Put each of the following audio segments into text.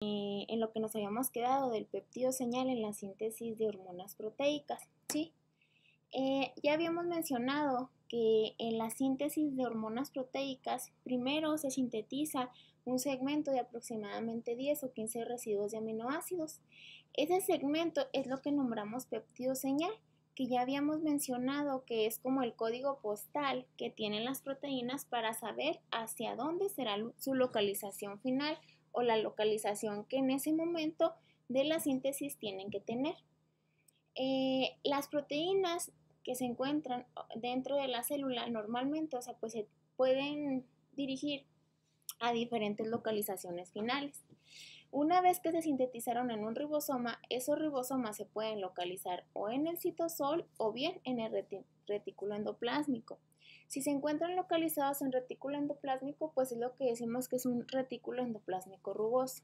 en lo que nos habíamos quedado del péptido señal en la síntesis de hormonas proteicas, ¿sí? Ya habíamos mencionado que en la síntesis de hormonas proteicas primero se sintetiza un segmento de aproximadamente 10 o 15 residuos de aminoácidos. Ese segmento es lo que nombramos péptido señal, que ya habíamos mencionado que es como el código postal que tienen las proteínas para saber hacia dónde será su localización final o la localización que en ese momento de la síntesis tienen que tener. Las proteínas que se encuentran dentro de la célula normalmente, pues se pueden dirigir a diferentes localizaciones finales. Una vez que se sintetizaron en un ribosoma, esos ribosomas se pueden localizar o en el citosol o bien en el retículo endoplásmico. Si se encuentran localizados en retículo endoplásmico, pues es lo que decimos que es un retículo endoplásmico rugoso.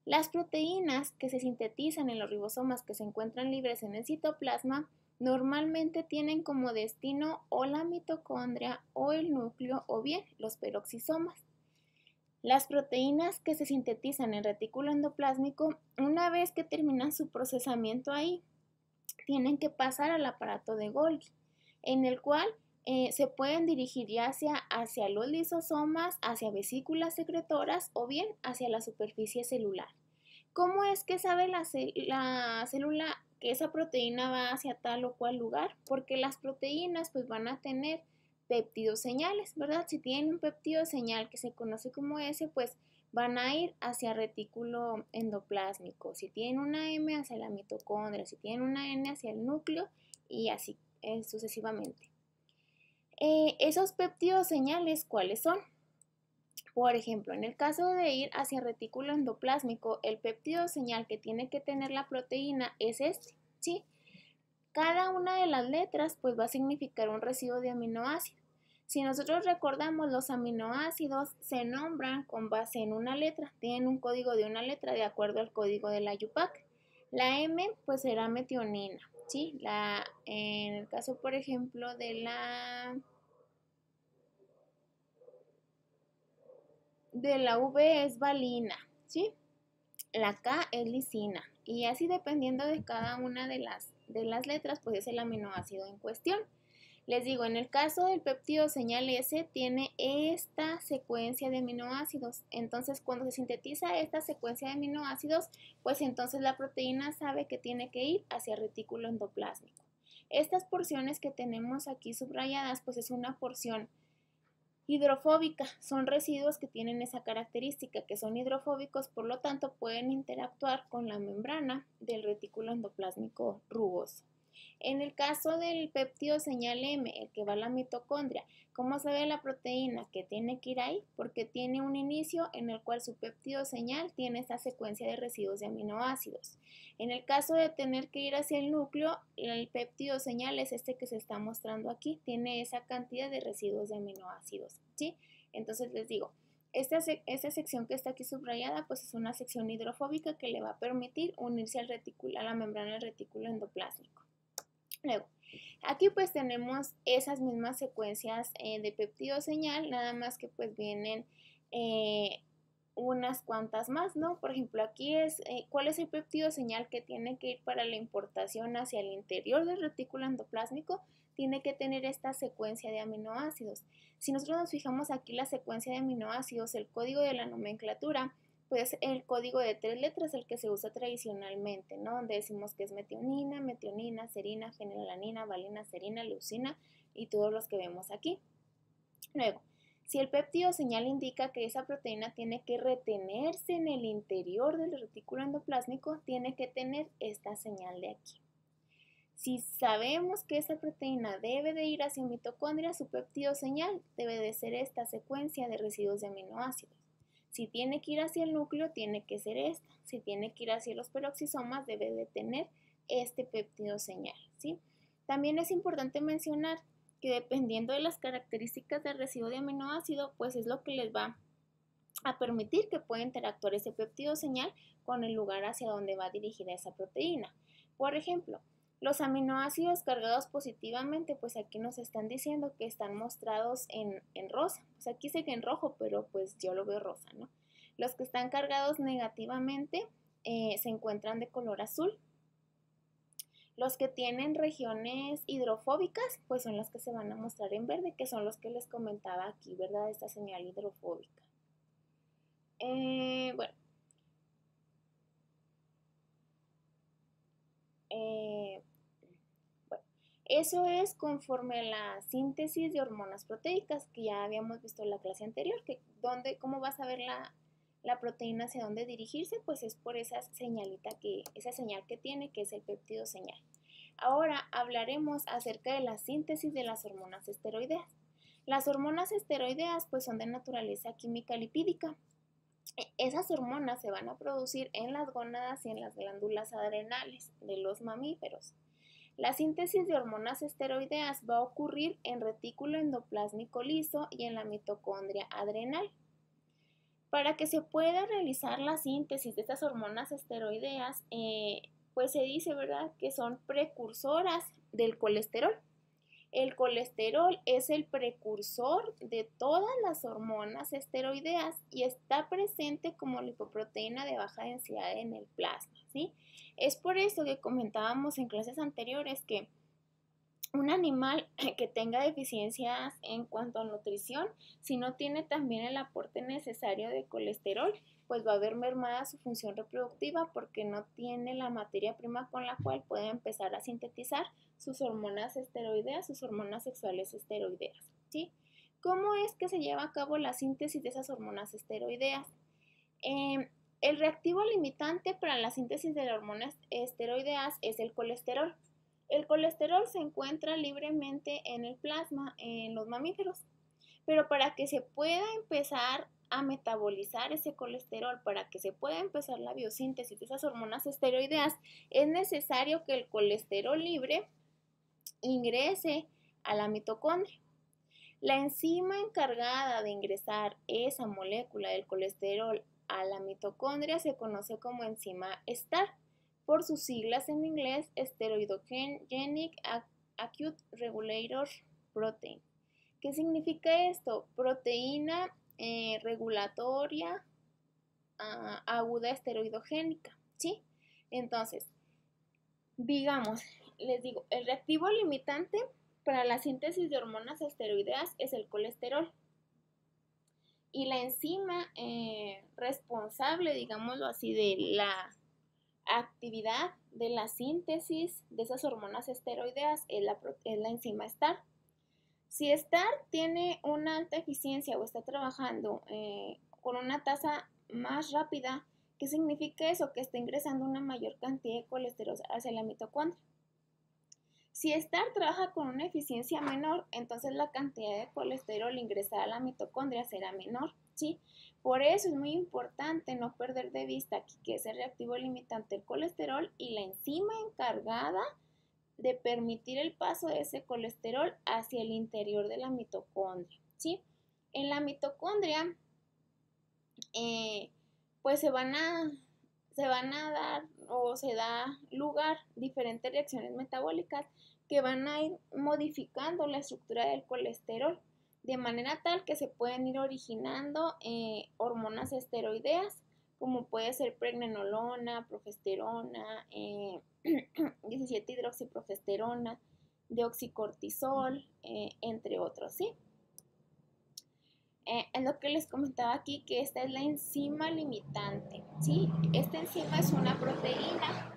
Las proteínas que se sintetizan en los ribosomas que se encuentran libres en el citoplasma normalmente tienen como destino o la mitocondria o el núcleo o bien los peroxisomas. Las proteínas que se sintetizan en retículo endoplásmico, una vez que terminan su procesamiento ahí, tienen que pasar al aparato de Golgi, en el cual se pueden dirigir ya hacia los lisosomas, hacia vesículas secretoras o bien hacia la superficie celular. ¿Cómo es que sabe la célula que esa proteína va hacia tal o cual lugar? Porque las proteínas pues van a tener péptidos señales, ¿verdad? Si tienen un péptido señal que se conoce como ese, pues van a ir hacia retículo endoplásmico. Si tienen una M, hacia la mitocondria. Si tienen una N, hacia el núcleo y así sucesivamente. Esos péptidos señales, ¿cuáles son? Por ejemplo, en el caso de ir hacia retículo endoplásmico, el péptido señal que tiene que tener la proteína es este, ¿sí? Cada una de las letras pues va a significar un residuo de aminoácido. Si nosotros recordamos, los aminoácidos se nombran con base en una letra, tienen un código de una letra de acuerdo al código de la IUPAC. La M pues será metionina, ¿sí? En el caso, por ejemplo, de la V es valina, ¿sí? La K es lisina y así dependiendo de cada una de las letras, pues es el aminoácido en cuestión. Les digo, en el caso del péptido señal S tiene esta secuencia de aminoácidos. Entonces, cuando se sintetiza esta secuencia de aminoácidos, pues entonces la proteína sabe que tiene que ir hacia el retículo endoplásmico. Estas porciones que tenemos aquí subrayadas, pues es una porción hidrofóbica, son residuos que tienen esa característica, que son hidrofóbicos, por lo tanto pueden interactuar con la membrana del retículo endoplásmico rugoso. En el caso del péptido señal M, el que va a la mitocondria, ¿cómo se ve la proteína que tiene que ir ahí? Porque tiene un inicio en el cual su péptido señal tiene esta secuencia de residuos de aminoácidos. En el caso de tener que ir hacia el núcleo, el péptido señal es este que se está mostrando aquí, tiene esa cantidad de residuos de aminoácidos, ¿sí? Entonces les digo, esta sección que está aquí subrayada pues es una sección hidrofóbica que le va a permitir unirse a la membrana del retículo endoplásmico. Luego, aquí pues tenemos esas mismas secuencias de péptido señal, nada más que pues vienen unas cuantas más, ¿no? Por ejemplo, aquí es cuál es el péptido señal que tiene que ir para la importación hacia el interior del retículo endoplásmico, tiene que tener esta secuencia de aminoácidos. Si nosotros nos fijamos aquí la secuencia de aminoácidos, el código de la nomenclatura, pues el código de 3 letras, el que se usa tradicionalmente, ¿no? Donde decimos que es metionina, serina, fenilalanina, valina, serina, leucina y todos los que vemos aquí. Luego, si el péptido señal indica que esa proteína tiene que retenerse en el interior del retículo endoplásmico, tiene que tener esta señal de aquí. Si sabemos que esa proteína debe de ir hacia mitocondria, su péptido señal debe de ser esta secuencia de residuos de aminoácidos. Si tiene que ir hacia el núcleo, tiene que ser esta. Si tiene que ir hacia los peroxisomas, debe de tener este péptido señal, ¿sí? También es importante mencionar que dependiendo de las características del residuo de aminoácido, pues es lo que les va a permitir que pueda interactuar ese péptido señal con el lugar hacia donde va dirigida esa proteína. Por ejemplo, los aminoácidos cargados positivamente, pues aquí nos están diciendo que están mostrados en rosa. Pues aquí sé que en rojo, pero pues yo lo veo rosa, ¿no? Los que están cargados negativamente se encuentran de color azul. Los que tienen regiones hidrofóbicas, pues son los que se van a mostrar en verde, que son los que les comentaba aquí, ¿verdad? Esta señal hidrofóbica. Bueno. Eso es conforme a la síntesis de hormonas proteicas, que ya habíamos visto en la clase anterior, que cómo vas a ver la proteína hacia dónde dirigirse, pues es por esa señal que tiene, que es el péptido señal. Ahora hablaremos acerca de la síntesis de las hormonas esteroideas. Las hormonas esteroideas pues son de naturaleza química lipídica. Esas hormonas se van a producir en las gónadas y en las glándulas adrenales de los mamíferos. La síntesis de hormonas esteroideas va a ocurrir en retículo endoplásmico liso y en la mitocondria adrenal. Para que se pueda realizar la síntesis de estas hormonas esteroideas, pues se dice, ¿verdad?, que son precursoras del colesterol. El colesterol es el precursor de todas las hormonas esteroideas y está presente como lipoproteína de baja densidad en el plasma, ¿sí? Es por eso que comentábamos en clases anteriores que un animal que tenga deficiencias en cuanto a nutrición, si no tiene también el aporte necesario de colesterol, pues va a haber mermada su función reproductiva porque no tiene la materia prima con la cual puede empezar a sintetizar sus hormonas esteroideas, sus hormonas sexuales esteroideas, ¿sí? ¿Cómo es que se lleva a cabo la síntesis de esas hormonas esteroideas? El reactivo limitante para la síntesis de las hormonas esteroideas es el colesterol. El colesterol se encuentra libremente en el plasma en los mamíferos, pero para que se pueda empezar a metabolizar ese colesterol, para que se pueda empezar la biosíntesis de esas hormonas esteroideas, es necesario que el colesterol libre ingrese a la mitocondria. La enzima encargada de ingresar esa molécula del colesterol a la mitocondria se conoce como enzima STAR, por sus siglas en inglés, Steroidogenic Acute Regulator Protein. ¿Qué significa esto? Proteína regulatoria aguda esteroidogénica, ¿sí? Entonces, digamos, les digo, el reactivo limitante para la síntesis de hormonas esteroideas es el colesterol. Y la enzima responsable, digámoslo así, de la actividad de la síntesis de esas hormonas esteroideas es la enzima STAR. Si STAR tiene una alta eficiencia o está trabajando con una tasa más rápida, ¿qué significa eso? Que está ingresando una mayor cantidad de colesterol hacia la mitocondria. Si STAR trabaja con una eficiencia menor, entonces la cantidad de colesterol ingresada a la mitocondria será menor, ¿sí? Por eso es muy importante no perder de vista que es el reactivo limitante el colesterol y la enzima encargada de permitir el paso de ese colesterol hacia el interior de la mitocondria, ¿sí? En la mitocondria, pues se van a dar o se da lugar diferentes reacciones metabólicas que van a ir modificando la estructura del colesterol de manera tal que se pueden ir originando hormonas esteroideas como puede ser pregnenolona, progesterona, 17-hidroxiprogesterona, deoxicortisol, entre otros, ¿sí? Es lo que les comentaba aquí, que esta es la enzima limitante, ¿sí? Esta enzima es una proteína.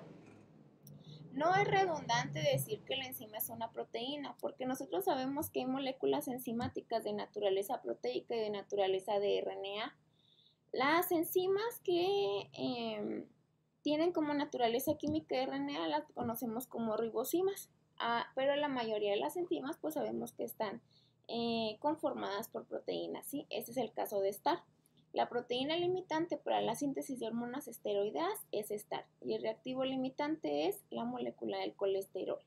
No es redundante decir que la enzima es una proteína, porque nosotros sabemos que hay moléculas enzimáticas de naturaleza proteica y de naturaleza de RNA. Las enzimas que tienen como naturaleza química de RNA las conocemos como ribosimas, pero la mayoría de las enzimas pues sabemos que están conformadas por proteínas, ¿sí? Este es el caso de STAR. La proteína limitante para la síntesis de hormonas esteroideas es STAR y el reactivo limitante es la molécula del colesterol.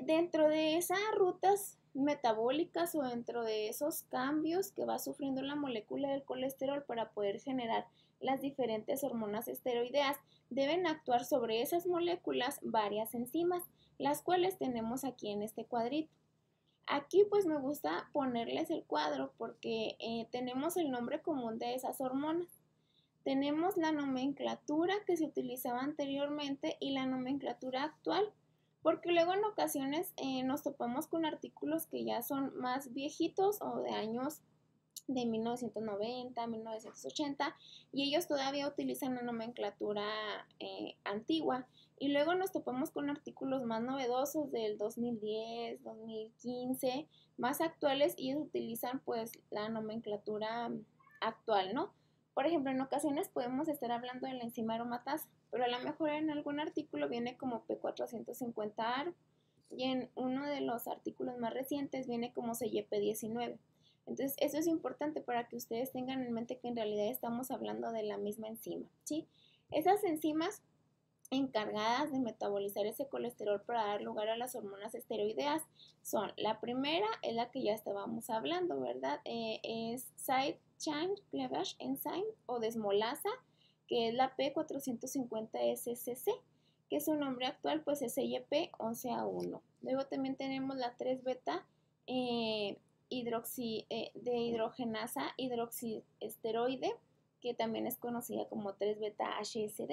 Dentro de esas rutas metabólicas o dentro de esos cambios que va sufriendo la molécula del colesterol para poder generar las diferentes hormonas esteroideas, deben actuar sobre esas moléculas varias enzimas, las cuales tenemos aquí en este cuadrito. Aquí pues me gusta ponerles el cuadro porque tenemos el nombre común de esas hormonas. Tenemos la nomenclatura que se utilizaba anteriormente y la nomenclatura actual, porque luego en ocasiones nos topamos con artículos que ya son más viejitos o de años de 1990, 1980, y ellos todavía utilizan la nomenclatura antigua. Y luego nos topamos con artículos más novedosos del 2010, 2015, más actuales, y ellos utilizan pues la nomenclatura actual, ¿no? Por ejemplo, en ocasiones podemos estar hablando de la enzima aromatasa, pero a lo mejor en algún artículo viene como P450-ARO, y en uno de los artículos más recientes viene como CYP19. Entonces, eso es importante para que ustedes tengan en mente que en realidad estamos hablando de la misma enzima, ¿sí? Esas enzimas encargadas de metabolizar ese colesterol para dar lugar a las hormonas esteroideas son, la primera es la que ya estábamos hablando, ¿verdad? Es Side Chain Cleavage Enzyme o desmolasa, que es la P450-SCC, que su nombre actual pues es CYP11A1. Luego también tenemos la 3-beta de hidrogenasa hidroxiesteroide, que también es conocida como 3-beta HSD,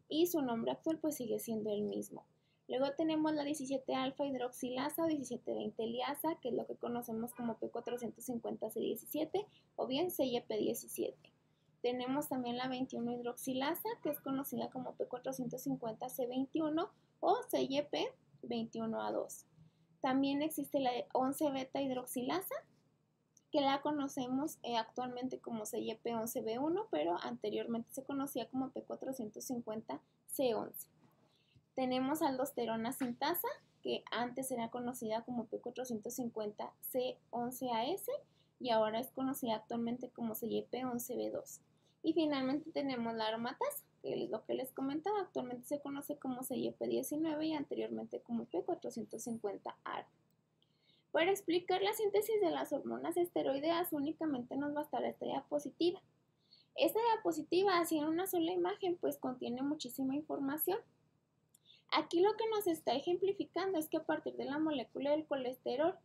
y su nombre actual pues sigue siendo el mismo. Luego tenemos la 17-alfa hidroxilasa o 17-20 liasa, que es lo que conocemos como P450-C17 o bien CYP17. Tenemos también la 21 hidroxilasa, que es conocida como P450-C21 o CYP21A2. También existe la 11 beta hidroxilasa, que la conocemos actualmente como CYP11B1, pero anteriormente se conocía como P450-C11. Tenemos aldosterona sintasa, que antes era conocida como P450-C11AS y ahora es conocida actualmente como CYP11B2. Y finalmente tenemos la aromatasa, que es lo que les comentaba, actualmente se conoce como CYP19 y anteriormente como P450-ARO. Para explicar la síntesis de las hormonas esteroideas únicamente nos bastará esta diapositiva. Esta diapositiva, así en una sola imagen, pues contiene muchísima información. Aquí lo que nos está ejemplificando es que a partir de la molécula del colesterol,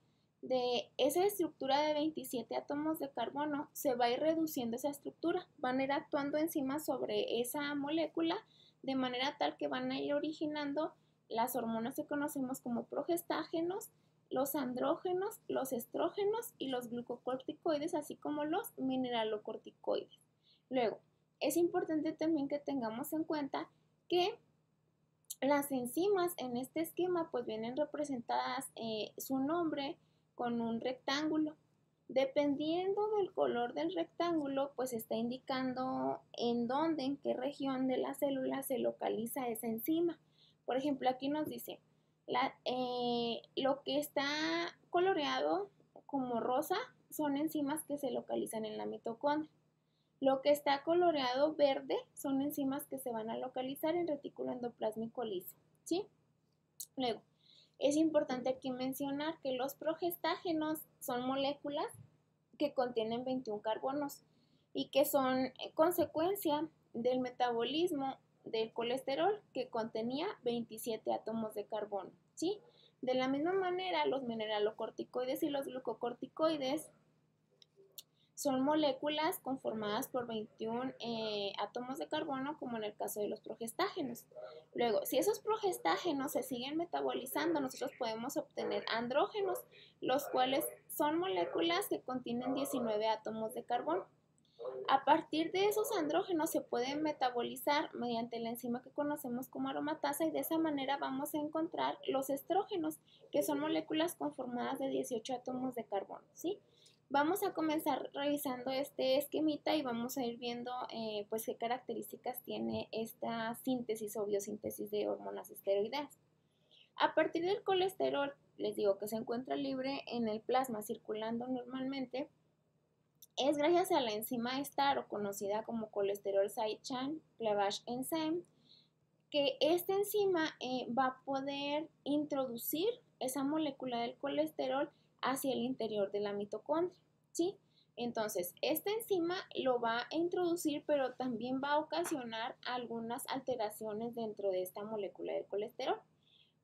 de esa estructura de 27 átomos de carbono, se va a ir reduciendo esa estructura. Van a ir actuando enzimas sobre esa molécula de manera tal que van a ir originando las hormonas que conocemos como progestágenos, los andrógenos, los estrógenos y los glucocorticoides, así como los mineralocorticoides. Luego, es importante también que tengamos en cuenta que las enzimas en este esquema pues vienen representadas su nombre con un rectángulo. Dependiendo del color del rectángulo, pues está indicando en dónde, en qué región de la célula se localiza esa enzima. Por ejemplo, aquí nos dice, lo que está coloreado como rosa son enzimas que se localizan en la mitocondria. Lo que está coloreado verde son enzimas que se van a localizar en retículo endoplásmico liso, ¿sí? Luego, es importante aquí mencionar que los progestágenos son moléculas que contienen 21 carbonos y que son consecuencia del metabolismo del colesterol, que contenía 27 átomos de carbono, ¿sí? De la misma manera, los mineralocorticoides y los glucocorticoides son moléculas conformadas por 21 átomos de carbono, como en el caso de los progestágenos. Luego, si esos progestágenos se siguen metabolizando, nosotros podemos obtener andrógenos, los cuales son moléculas que contienen 19 átomos de carbono. A partir de esos andrógenos se pueden metabolizar mediante la enzima que conocemos como aromatasa, y de esa manera vamos a encontrar los estrógenos, que son moléculas conformadas de 18 átomos de carbono, ¿sí? Vamos a comenzar revisando este esquemita y vamos a ir viendo pues qué características tiene esta síntesis o biosíntesis de hormonas esteroideas. A partir del colesterol, les digo que se encuentra libre en el plasma circulando normalmente, es gracias a la enzima STAR, o conocida como colesterol side chain cleavage enzyme, que esta enzima va a poder introducir esa molécula del colesterol hacia el interior de la mitocondria, ¿sí? Entonces, esta enzima lo va a introducir, pero también va a ocasionar algunas alteraciones dentro de esta molécula del colesterol.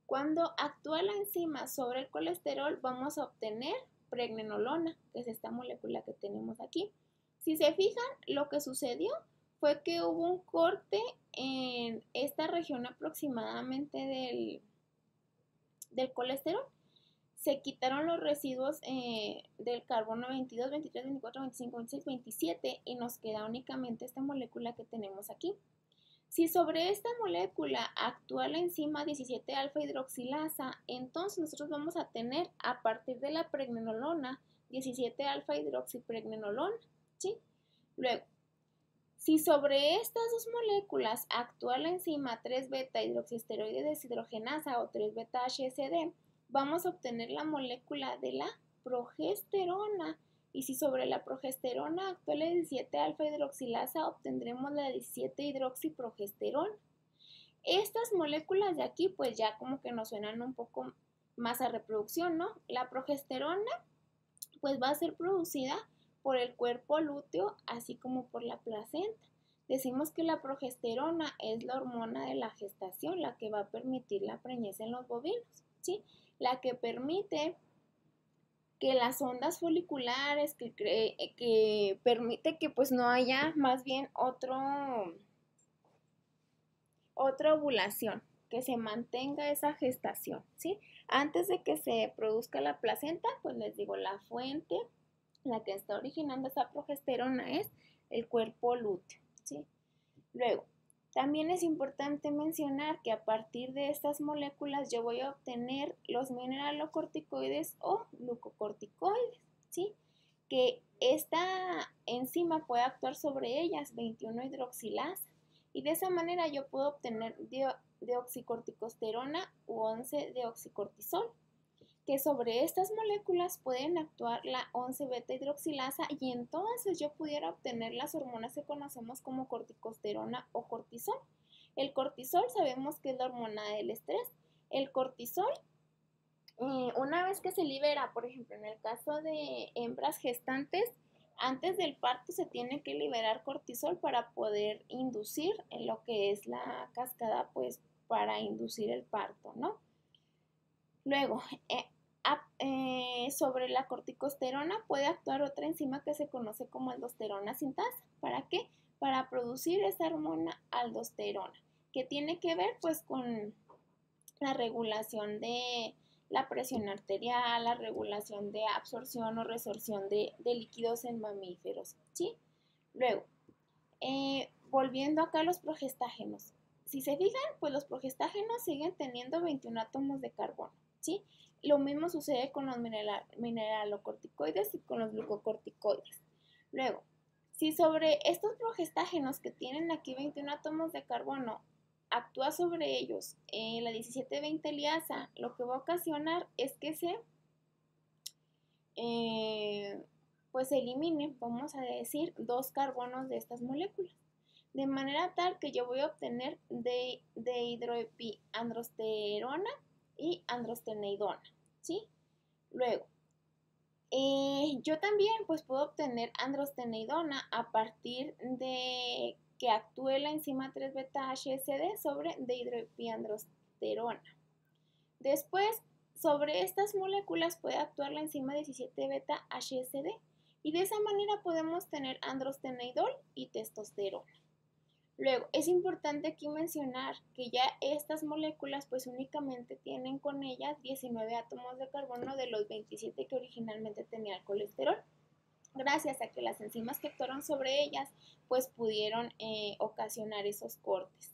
Cuando actúa la enzima sobre el colesterol, vamos a obtener pregnenolona, que es esta molécula que tenemos aquí. Si se fijan, lo que sucedió fue que hubo un corte en esta región aproximadamente del colesterol. Se quitaron los residuos del carbono 22, 23, 24, 25, 26, 27 y nos queda únicamente esta molécula que tenemos aquí. Si sobre esta molécula actúa la enzima 17-alfa hidroxilasa, entonces nosotros vamos a tener a partir de la pregnenolona 17-alfa hidroxipregnenolona, ¿sí? Luego, si sobre estas dos moléculas actúa la enzima 3-beta hidroxiesteroide deshidrogenasa o 3-beta HSD, vamos a obtener la molécula de la progesterona. Y si sobre la progesterona actúa la 17-alfa hidroxilasa, obtendremos la 17-hidroxiprogesterona. Estas moléculas de aquí, pues ya como que nos suenan un poco más a reproducción, ¿no? La progesterona, pues va a ser producida por el cuerpo lúteo, así como por la placenta. Decimos que la progesterona es la hormona de la gestación, la que va a permitir la preñez en los bovinos, ¿sí? La que permite que las ondas foliculares, que permite que pues no haya más bien otra ovulación, que se mantenga esa gestación, ¿sí? Antes de que se produzca la placenta, pues les digo, la fuente, la que está originando esa progesterona es el cuerpo lúteo, ¿sí? Luego, también es importante mencionar que a partir de estas moléculas yo voy a obtener los mineralocorticoides o glucocorticoides, ¿sí? Que esta enzima puede actuar sobre ellas, 21-hidroxilasa, y de esa manera yo puedo obtener deoxicorticosterona u 11-deoxicortisol, que sobre estas moléculas pueden actuar la 11-beta hidroxilasa y entonces yo pudiera obtener las hormonas que conocemos como corticosterona o cortisol. El cortisol sabemos que es la hormona del estrés. El cortisol, una vez que se libera, por ejemplo, en el caso de hembras gestantes, antes del parto se tiene que liberar cortisol para poder inducir en lo que es la cascada, pues para inducir el parto, ¿no? Luego, sobre la corticosterona puede actuar otra enzima que se conoce como aldosterona sintasa. ¿Para qué? Para producir esa hormona aldosterona, que tiene que ver pues con la regulación de la presión arterial, la regulación de absorción o resorción de líquidos en mamíferos, ¿sí? Luego, volviendo acá a los progestágenos. Si se fijan, pues los progestágenos siguen teniendo 21 átomos de carbono, ¿sí? Lo mismo sucede con los mineralocorticoides y con los glucocorticoides. Luego, si sobre estos progestágenos que tienen aquí 21 átomos de carbono actúa sobre ellos la 17-20 liasa, lo que va a ocasionar es que pues se eliminen, vamos a decir, 2 carbonos de estas moléculas. De manera tal que yo voy a obtener dehidroepiandrosterona y androsteneidona, ¿sí? Luego, yo también pues puedo obtener androsteneidona a partir de que actúe la enzima 3-beta HSD sobre dehidroepiandrosterona. Después, sobre estas moléculas puede actuar la enzima 17-beta HSD y de esa manera podemos tener androsteneidol y testosterona. Luego, es importante aquí mencionar que ya estas moléculas pues únicamente tienen con ellas 19 átomos de carbono de los 27 que originalmente tenía el colesterol, gracias a que las enzimas que actuaron sobre ellas pues pudieron ocasionar esos cortes.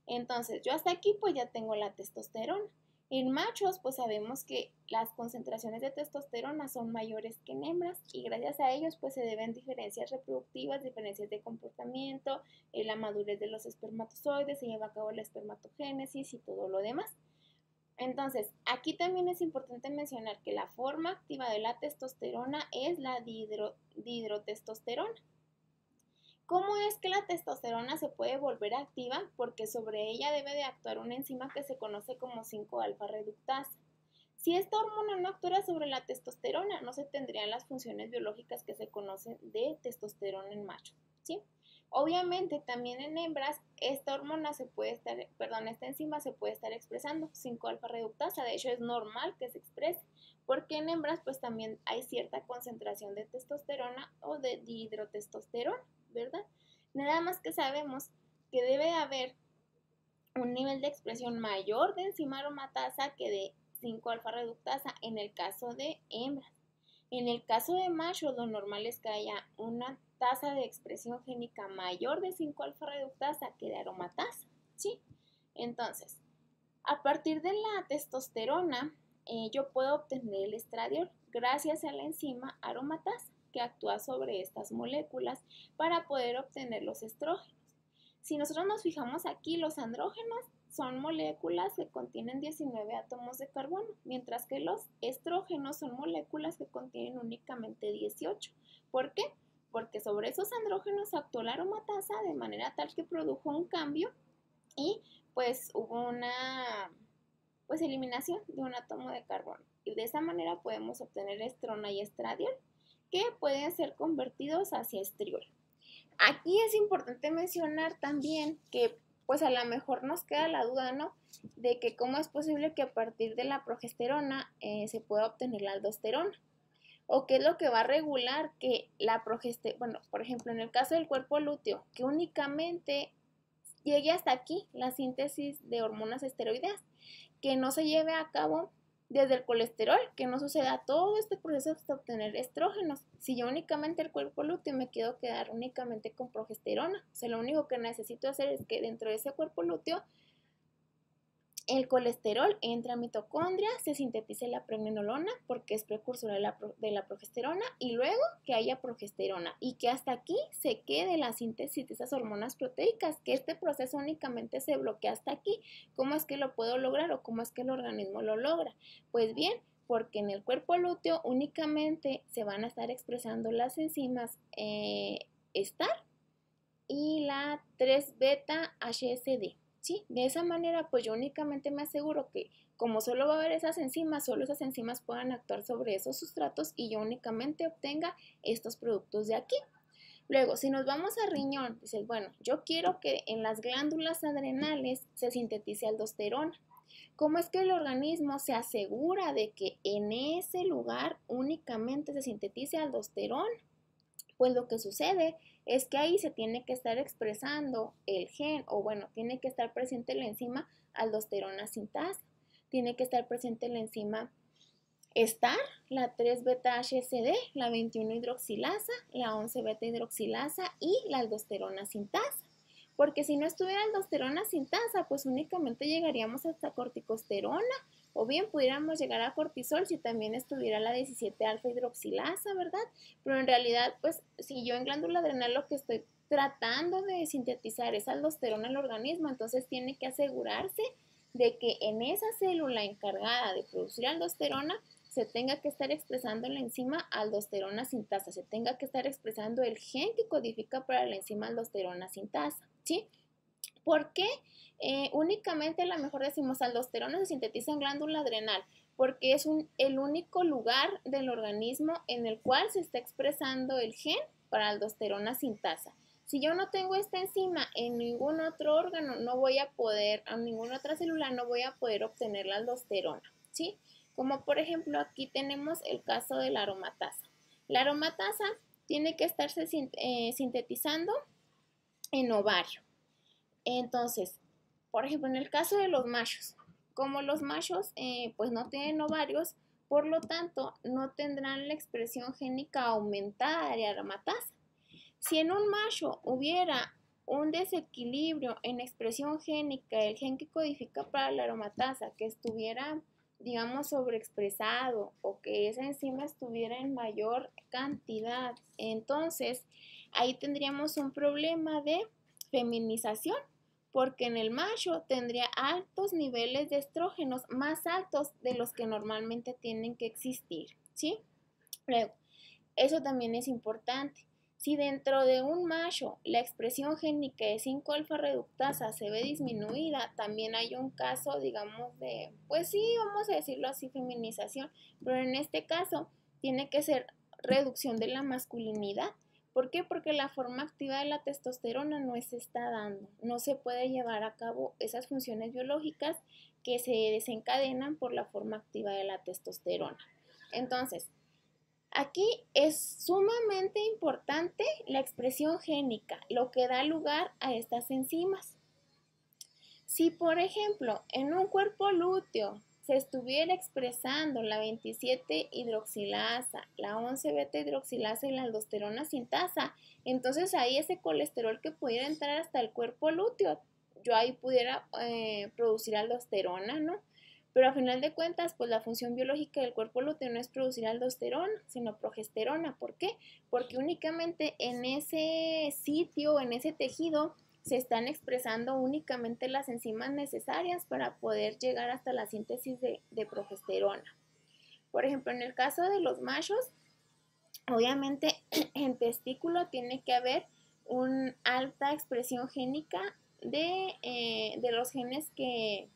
Entonces, yo hasta aquí pues ya tengo la testosterona. En machos, pues sabemos que las concentraciones de testosterona son mayores que en hembras y gracias a ellos pues se deben diferencias reproductivas, diferencias de comportamiento, la madurez de los espermatozoides, se lleva a cabo la espermatogénesis y todo lo demás. Entonces, aquí también es importante mencionar que la forma activa de la testosterona es la dihidrotestosterona. ¿Cómo es que la testosterona se puede volver activa? Porque sobre ella debe de actuar una enzima que se conoce como 5-alfa reductasa. Si esta hormona no actuara sobre la testosterona, no se tendrían las funciones biológicas que se conocen de testosterona en machos, ¿sí? Obviamente también en hembras esta enzima se puede estar expresando 5-alfa reductasa, de hecho es normal que se exprese, porque en hembras pues también hay cierta concentración de testosterona o de dihidrotestosterona, ¿verdad? Nada más que sabemos que debe haber un nivel de expresión mayor de enzima aromatasa que de 5-alfa reductasa en el caso de hembras. En el caso de machos, lo normal es que haya una tasa de expresión génica mayor de 5-alfa reductasa que de aromatasa, ¿sí? Entonces, a partir de la testosterona, yo puedo obtener el estradiol gracias a la enzima aromatasa que actúa sobre estas moléculas para poder obtener los estrógenos. Si nosotros nos fijamos aquí, los andrógenos son moléculas que contienen 19 átomos de carbono, mientras que los estrógenos son moléculas que contienen únicamente 18. ¿Por qué? Porque sobre esos andrógenos actuó la aromatasa de manera tal que produjo un cambio y pues hubo una eliminación de un átomo de carbono. Y de esa manera podemos obtener estrona y estradiol, que pueden ser convertidos hacia estriol. Aquí es importante mencionar también que pues a lo mejor nos queda la duda, ¿no? De que cómo es posible que a partir de la progesterona se pueda obtener la aldosterona. O qué es lo que va a regular que la progesterona, bueno, por ejemplo, en el caso del cuerpo lúteo, que únicamente llegue hasta aquí la síntesis de hormonas esteroideas, que no se lleve a cabo desde el colesterol, que no suceda todo este proceso hasta obtener estrógenos. Si yo únicamente el cuerpo lúteo me quiero quedar únicamente con progesterona, o sea, lo único que necesito hacer es que dentro de ese cuerpo lúteo el colesterol entra a mitocondria, se sintetice la pregnenolona porque es precursora de la progesterona y luego que haya progesterona y que hasta aquí se quede la síntesis de esas hormonas proteicas, que este proceso únicamente se bloquea hasta aquí. ¿Cómo es que lo puedo lograr o cómo es que el organismo lo logra? Pues bien, porque en el cuerpo lúteo únicamente se van a estar expresando las enzimas STAR y la 3-beta-HSD. ¿Sí? De esa manera, pues yo únicamente me aseguro que como solo va a haber esas enzimas, solo esas enzimas puedan actuar sobre esos sustratos y yo únicamente obtenga estos productos de aquí. Luego, si nos vamos a riñón, dices, bueno, yo quiero que en las glándulas adrenales se sintetice aldosterona. ¿Cómo es que el organismo se asegura de que en ese lugar únicamente se sintetice aldosterona? Pues lo que sucede es que ahí se tiene que estar expresando el gen, o bueno, tiene que estar presente la enzima aldosterona sintasa, tiene que estar presente la enzima STAR, la 3-beta-HSD, la 21-hidroxilasa, la 11-beta-hidroxilasa y la aldosterona sintasa. Porque si no estuviera aldosterona sintasa, pues únicamente llegaríamos hasta corticosterona, o bien pudiéramos llegar a cortisol si también estuviera la 17-alfa hidroxilasa, ¿verdad? Pero en realidad, pues si yo en glándula adrenal lo que estoy tratando de sintetizar es aldosterona en el organismo, entonces tiene que asegurarse de que en esa célula encargada de producir aldosterona se tenga que estar expresando la enzima aldosterona sintasa, se tenga que estar expresando el gen que codifica para la enzima aldosterona sintasa, ¿sí? ¿Por qué únicamente a lo mejor decimos aldosterona se sintetiza en glándula adrenal? Porque es el único lugar del organismo en el cual se está expresando el gen para aldosterona sintasa. Si yo no tengo esta enzima en ningún otro órgano, no voy a poder, a ninguna otra célula, no voy a poder obtener la aldosterona, ¿sí? Como por ejemplo aquí tenemos el caso de la aromatasa. La aromatasa tiene que estarse sintetizando en ovario. Entonces, por ejemplo, en el caso de los machos, como los machos pues no tienen ovarios, por lo tanto no tendrán la expresión génica aumentada de aromatasa. Si en un macho hubiera un desequilibrio en expresión génica, el gen que codifica para la aromatasa, que estuviera, digamos, sobreexpresado o que esa enzima estuviera en mayor cantidad, entonces ahí tendríamos un problema de feminización, porque en el macho tendría altos niveles de estrógenos, más altos de los que normalmente tienen que existir, ¿sí? Luego, eso también es importante. Si dentro de un macho la expresión génica de 5-alfa reductasa se ve disminuida, también hay un caso, digamos, de, pues sí, vamos a decirlo así, feminización, pero en este caso tiene que ser reducción de la masculinidad, ¿Por qué? Porque la forma activa de la testosterona no se está dando, no se puede llevar a cabo esas funciones biológicas que se desencadenan por la forma activa de la testosterona. Entonces, aquí es sumamente importante la expresión génica, lo que da lugar a estas enzimas. Si, por ejemplo, en un cuerpo lúteo se estuviera expresando la 27-hidroxilasa, la 11-beta-hidroxilasa y la aldosterona sintasa, entonces ahí ese colesterol que pudiera entrar hasta el cuerpo lúteo, yo ahí pudiera producir aldosterona, ¿no? Pero a final de cuentas, pues la función biológica del cuerpo lúteo no es producir aldosterona, sino progesterona. ¿Por qué? Porque únicamente en ese sitio, en ese tejido, se están expresando únicamente las enzimas necesarias para poder llegar hasta la síntesis de progesterona. Por ejemplo, en el caso de los machos, obviamente en testículo tiene que haber una alta expresión génica de los genes que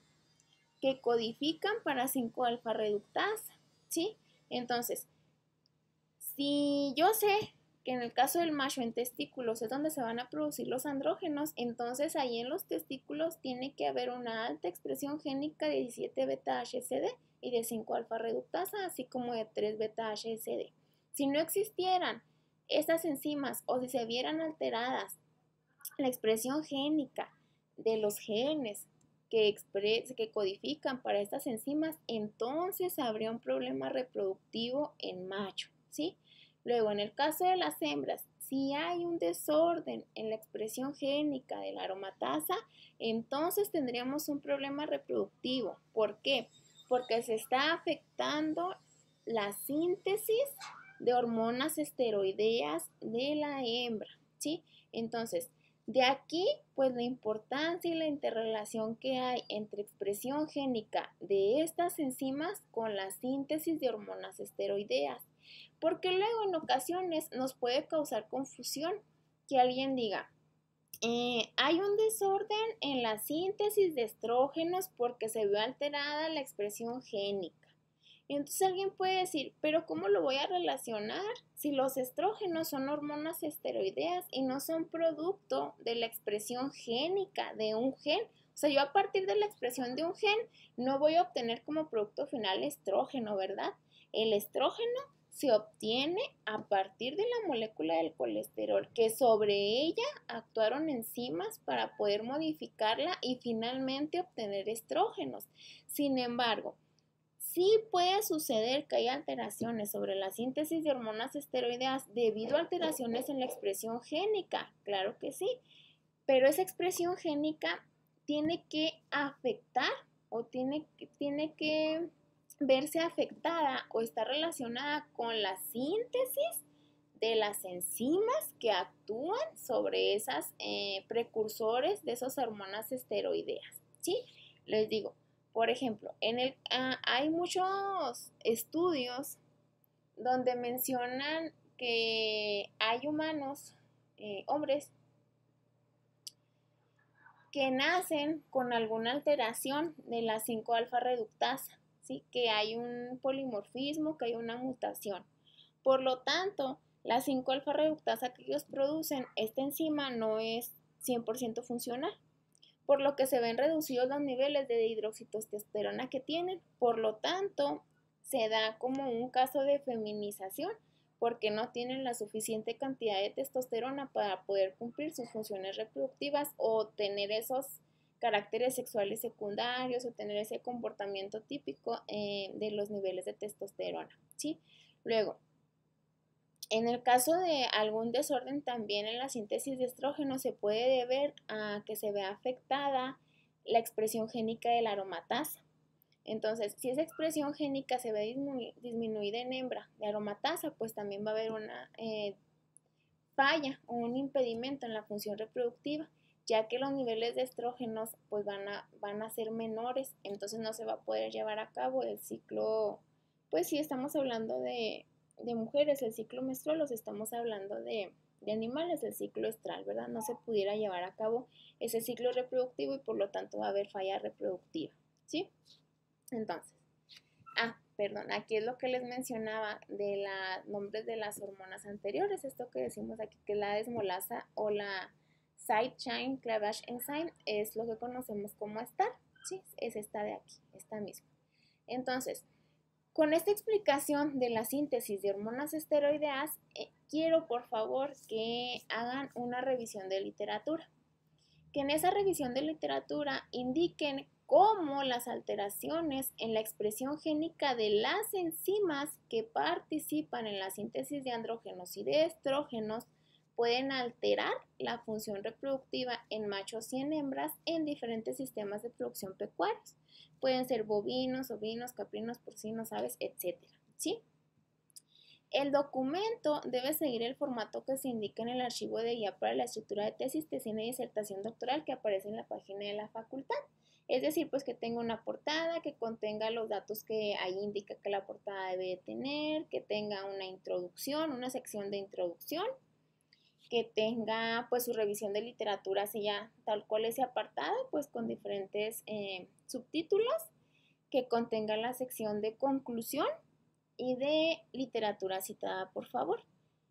codifican para 5-alfa reductasa, ¿sí? Entonces, si yo sé que en el caso del macho en testículos es donde se van a producir los andrógenos, entonces ahí en los testículos tiene que haber una alta expresión génica de 17-beta-HCD y de 5-alfa reductasa, así como de 3-beta-HCD. Si no existieran estas enzimas o si se vieran alteradas la expresión génica de los genes que codifican para estas enzimas, entonces habría un problema reproductivo en macho, ¿sí? Luego, en el caso de las hembras, si hay un desorden en la expresión génica de la aromatasa, entonces tendríamos un problema reproductivo. ¿Por qué? Porque se está afectando la síntesis de hormonas esteroideas de la hembra, ¿sí? Entonces, de aquí, pues la importancia y la interrelación que hay entre expresión génica de estas enzimas con la síntesis de hormonas esteroideas. Porque luego en ocasiones nos puede causar confusión que alguien diga, hay un desorden en la síntesis de estrógenos porque se ve alterada la expresión génica. Entonces alguien puede decir, pero ¿cómo lo voy a relacionar si los estrógenos son hormonas esteroideas y no son producto de la expresión génica de un gen? O sea, yo a partir de la expresión de un gen no voy a obtener como producto final estrógeno, ¿verdad? El estrógeno se obtiene a partir de la molécula del colesterol, que sobre ella actuaron enzimas para poder modificarla y finalmente obtener estrógenos. Sin embargo, sí puede suceder que haya alteraciones sobre la síntesis de hormonas esteroideas debido a alteraciones en la expresión génica, claro que sí, pero esa expresión génica tiene que afectar o tiene que verse afectada o estar relacionada con la síntesis de las enzimas que actúan sobre esas precursores de esas hormonas esteroideas, ¿sí? Les digo, por ejemplo, hay muchos estudios donde mencionan que hay humanos, hombres, que nacen con alguna alteración de la 5-alfa reductasa, ¿sí? Que hay un polimorfismo, que hay una mutación. Por lo tanto, la 5-alfa reductasa que ellos producen, esta enzima no es 100% funcional, por lo que se ven reducidos los niveles de hidroxitestosterona que tienen. Por lo tanto, se da como un caso de feminización, porque no tienen la suficiente cantidad de testosterona para poder cumplir sus funciones reproductivas o tener esos caracteres sexuales secundarios o tener ese comportamiento típico de los niveles de testosterona, ¿sí? Luego, en el caso de algún desorden también en la síntesis de estrógeno se puede deber a que se vea afectada la expresión génica de la aromatasa. Entonces, si esa expresión génica se ve disminuida en hembra de aromatasa, pues también va a haber una falla o un impedimento en la función reproductiva, ya que los niveles de estrógenos pues van a ser menores, entonces no se va a poder llevar a cabo el ciclo, pues si estamos hablando de mujeres, el ciclo menstrual, o si estamos hablando de animales, el ciclo estral, ¿verdad? No se pudiera llevar a cabo ese ciclo reproductivo y por lo tanto va a haber falla reproductiva, ¿sí? Entonces, perdón, aquí es lo que les mencionaba de los nombres de las hormonas anteriores, esto que decimos aquí, que es la desmolasa o la side chain cleavage enzyme, es lo que conocemos como STAR, ¿sí? Es esta de aquí, esta misma. Entonces, con esta explicación de la síntesis de hormonas esteroideas, quiero por favor que hagan una revisión de literatura. Que en esa revisión de literatura indiquen cómo las alteraciones en la expresión génica de las enzimas que participan en la síntesis de andrógenos y de estrógenos pueden alterar la función reproductiva en machos y en hembras en diferentes sistemas de producción pecuarios. Pueden ser bovinos, ovinos, caprinos, porcinos, aves, etc. ¿Sí? El documento debe seguir el formato que se indica en el archivo de guía para la estructura de tesis, tesina y disertación doctoral que aparece en la página de la facultad. Es decir, pues que tenga una portada, que contenga los datos que ahí indica que la portada debe tener, que tenga una introducción, una sección de introducción, que tenga pues su revisión de literatura, así ya tal cual ese apartado, pues con diferentes subtítulos, que contenga la sección de conclusión y de literatura citada, por favor.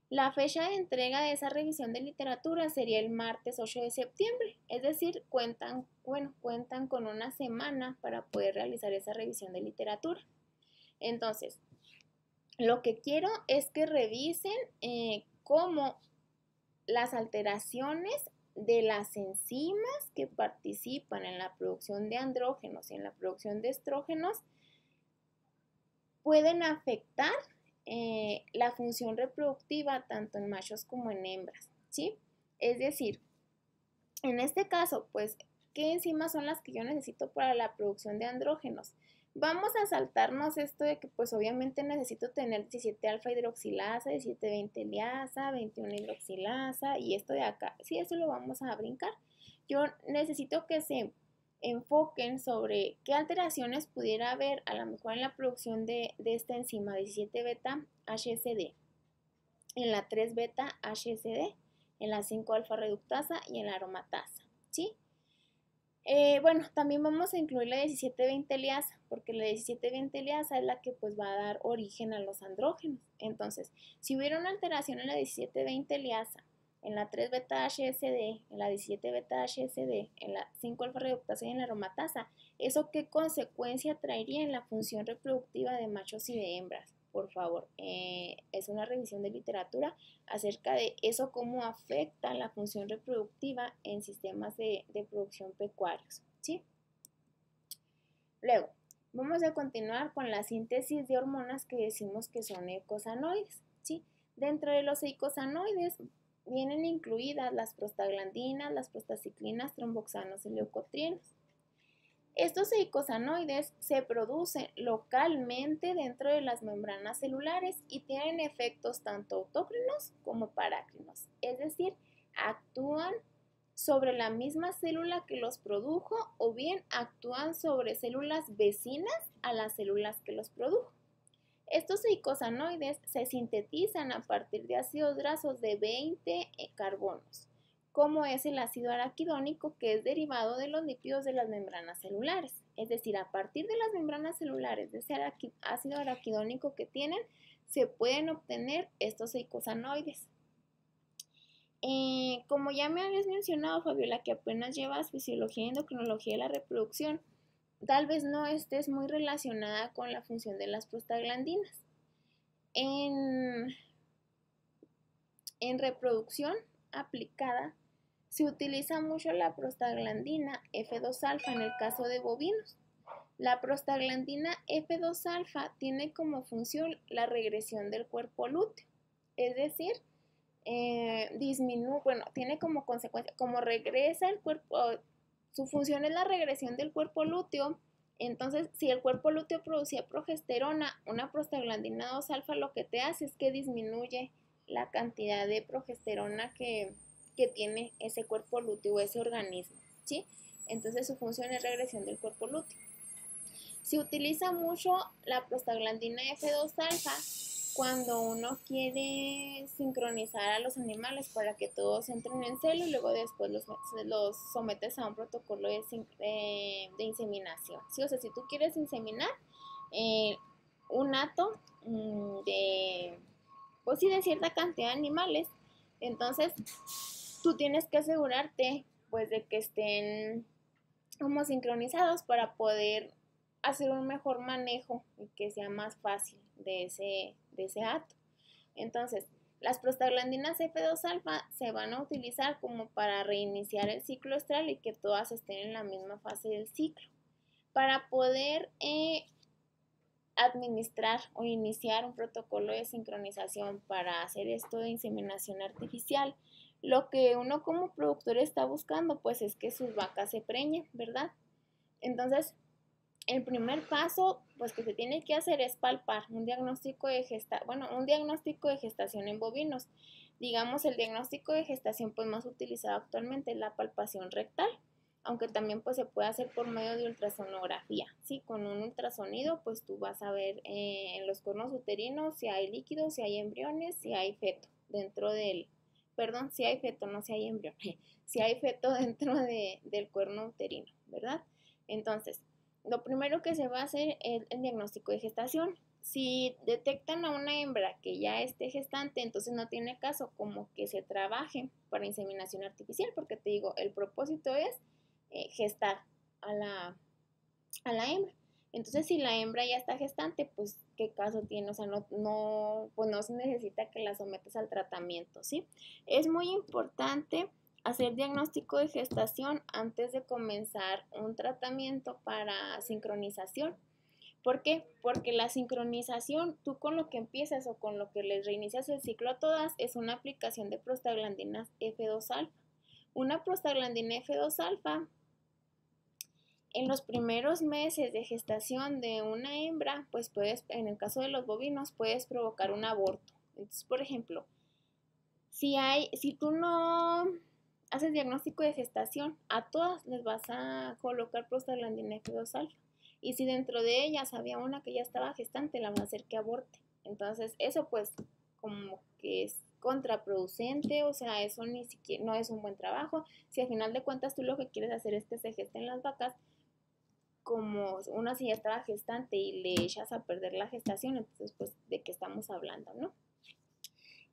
La fecha de entrega de esa revisión de literatura sería el martes 8 de septiembre, es decir, cuentan con una semana para poder realizar esa revisión de literatura. Entonces, lo que quiero es que revisen cómo las alteraciones de las enzimas que participan en la producción de andrógenos y en la producción de estrógenos pueden afectar la función reproductiva tanto en machos como en hembras, ¿sí? Es decir, en este caso, pues, ¿qué enzimas son las que yo necesito para la producción de andrógenos? Vamos a saltarnos esto de que, pues, obviamente necesito tener 17 alfa hidroxilasa, 17-20 liasa, 21 hidroxilasa y esto de acá. Sí, eso lo vamos a brincar. Yo necesito que se enfoquen sobre qué alteraciones pudiera haber a lo mejor en la producción de esta enzima 17 beta HSD, en la 3 beta HSD, en la 5 alfa reductasa y en la aromatasa, ¿sí? Bueno, también vamos a incluir la 17-20 liasa, porque la 17-20 liasa es la que pues va a dar origen a los andrógenos. Entonces, si hubiera una alteración en la 17-20 liasa, en la 3 beta HSD, en la 17 beta HSD, en la 5 alfa reductasa y en la aromatasa, ¿eso qué consecuencia traería en la función reproductiva de machos y de hembras? Por favor, es una revisión de literatura acerca de eso, cómo afecta la función reproductiva en sistemas de producción pecuarios, ¿sí? Luego, vamos a continuar con la síntesis de hormonas que decimos que son eicosanoides, ¿sí? Dentro de los eicosanoides vienen incluidas las prostaglandinas, las prostaciclinas, tromboxanos y leucotrienos. Estos eicosanoides se producen localmente dentro de las membranas celulares y tienen efectos tanto autócrinos como parácrinos, es decir, actúan sobre la misma célula que los produjo o bien actúan sobre células vecinas a las células que los produjo. Estos eicosanoides se sintetizan a partir de ácidos grasos de 20 carbonos, como es el ácido araquidónico, que es derivado de los lípidos de las membranas celulares. Es decir, a partir de las membranas celulares, de ese ácido araquidónico que tienen, se pueden obtener estos eicosanoides. Como ya me habías mencionado, Fabiola, que apenas llevas fisiología y endocrinología de la reproducción, tal vez no estés muy relacionada con la función de las prostaglandinas. En reproducción aplicada, se utiliza mucho la prostaglandina F2-alfa en el caso de bovinos. La prostaglandina F2-alfa tiene como función la regresión del cuerpo lúteo, es decir, tiene como consecuencia, como regresa el cuerpo, su función es la regresión del cuerpo lúteo. Entonces, si el cuerpo lúteo producía progesterona, una prostaglandina 2-alfa lo que te hace es que disminuye la cantidad de progesterona que tiene ese cuerpo lúteo o ese organismo, ¿sí? Entonces su función es regresión del cuerpo lúteo. Se utiliza mucho la prostaglandina F2-alfa cuando uno quiere sincronizar a los animales para que todos entren en celo y luego después los sometes a un protocolo de inseminación, ¿sí? O sea, si tú quieres inseminar, un hato pues sí, de cierta cantidad de animales. Entonces, tú tienes que asegurarte pues de que estén como sincronizados para poder hacer un mejor manejo y que sea más fácil de ese hato. Entonces, las prostaglandinas F2 alfa se van a utilizar como para reiniciar el ciclo estral y que todas estén en la misma fase del ciclo. Para poder administrar o iniciar un protocolo de sincronización para hacer esto de inseminación artificial, lo que uno como productor está buscando pues es que sus vacas se preñen, ¿verdad? Entonces, el primer paso pues que se tiene que hacer es palpar un diagnóstico de gestación en bovinos. Digamos, el diagnóstico de gestación pues más utilizado actualmente es la palpación rectal, aunque también pues se puede hacer por medio de ultrasonografía. Sí, con un ultrasonido pues tú vas a ver en los cuernos uterinos si hay líquidos, si hay embriones, si hay feto dentro del, perdón, si hay feto, no si hay embrión, si hay feto dentro del cuerno uterino, ¿verdad? Entonces, lo primero que se va a hacer es el diagnóstico de gestación. Si detectan a una hembra que ya esté gestante, entonces no tiene caso como que se trabaje para inseminación artificial, porque te digo, el propósito es gestar a la hembra. Entonces, si la hembra ya está gestante, pues qué caso tiene, o sea, pues no se necesita que la sometas al tratamiento, ¿sí? Es muy importante hacer diagnóstico de gestación antes de comenzar un tratamiento para sincronización. ¿Por qué? Porque la sincronización, tú con lo que empiezas o con lo que les reinicias el ciclo a todas, es una aplicación de prostaglandinas F2 alfa. Una prostaglandina F2 alfa en los primeros meses de gestación de una hembra, pues en el caso de los bovinos, puedes provocar un aborto. Entonces, por ejemplo, si tú no haces diagnóstico de gestación, a todas les vas a colocar prostaglandina F2 alfa. Y si dentro de ellas había una que ya estaba gestante, la van a hacer que aborte. Entonces, eso pues como que es contraproducente, o sea, eso ni siquiera no es un buen trabajo. Si al final de cuentas tú lo que quieres hacer es que se gesten las vacas, como una si ya estaba gestante y le echas a perder la gestación, entonces pues de qué estamos hablando, ¿no?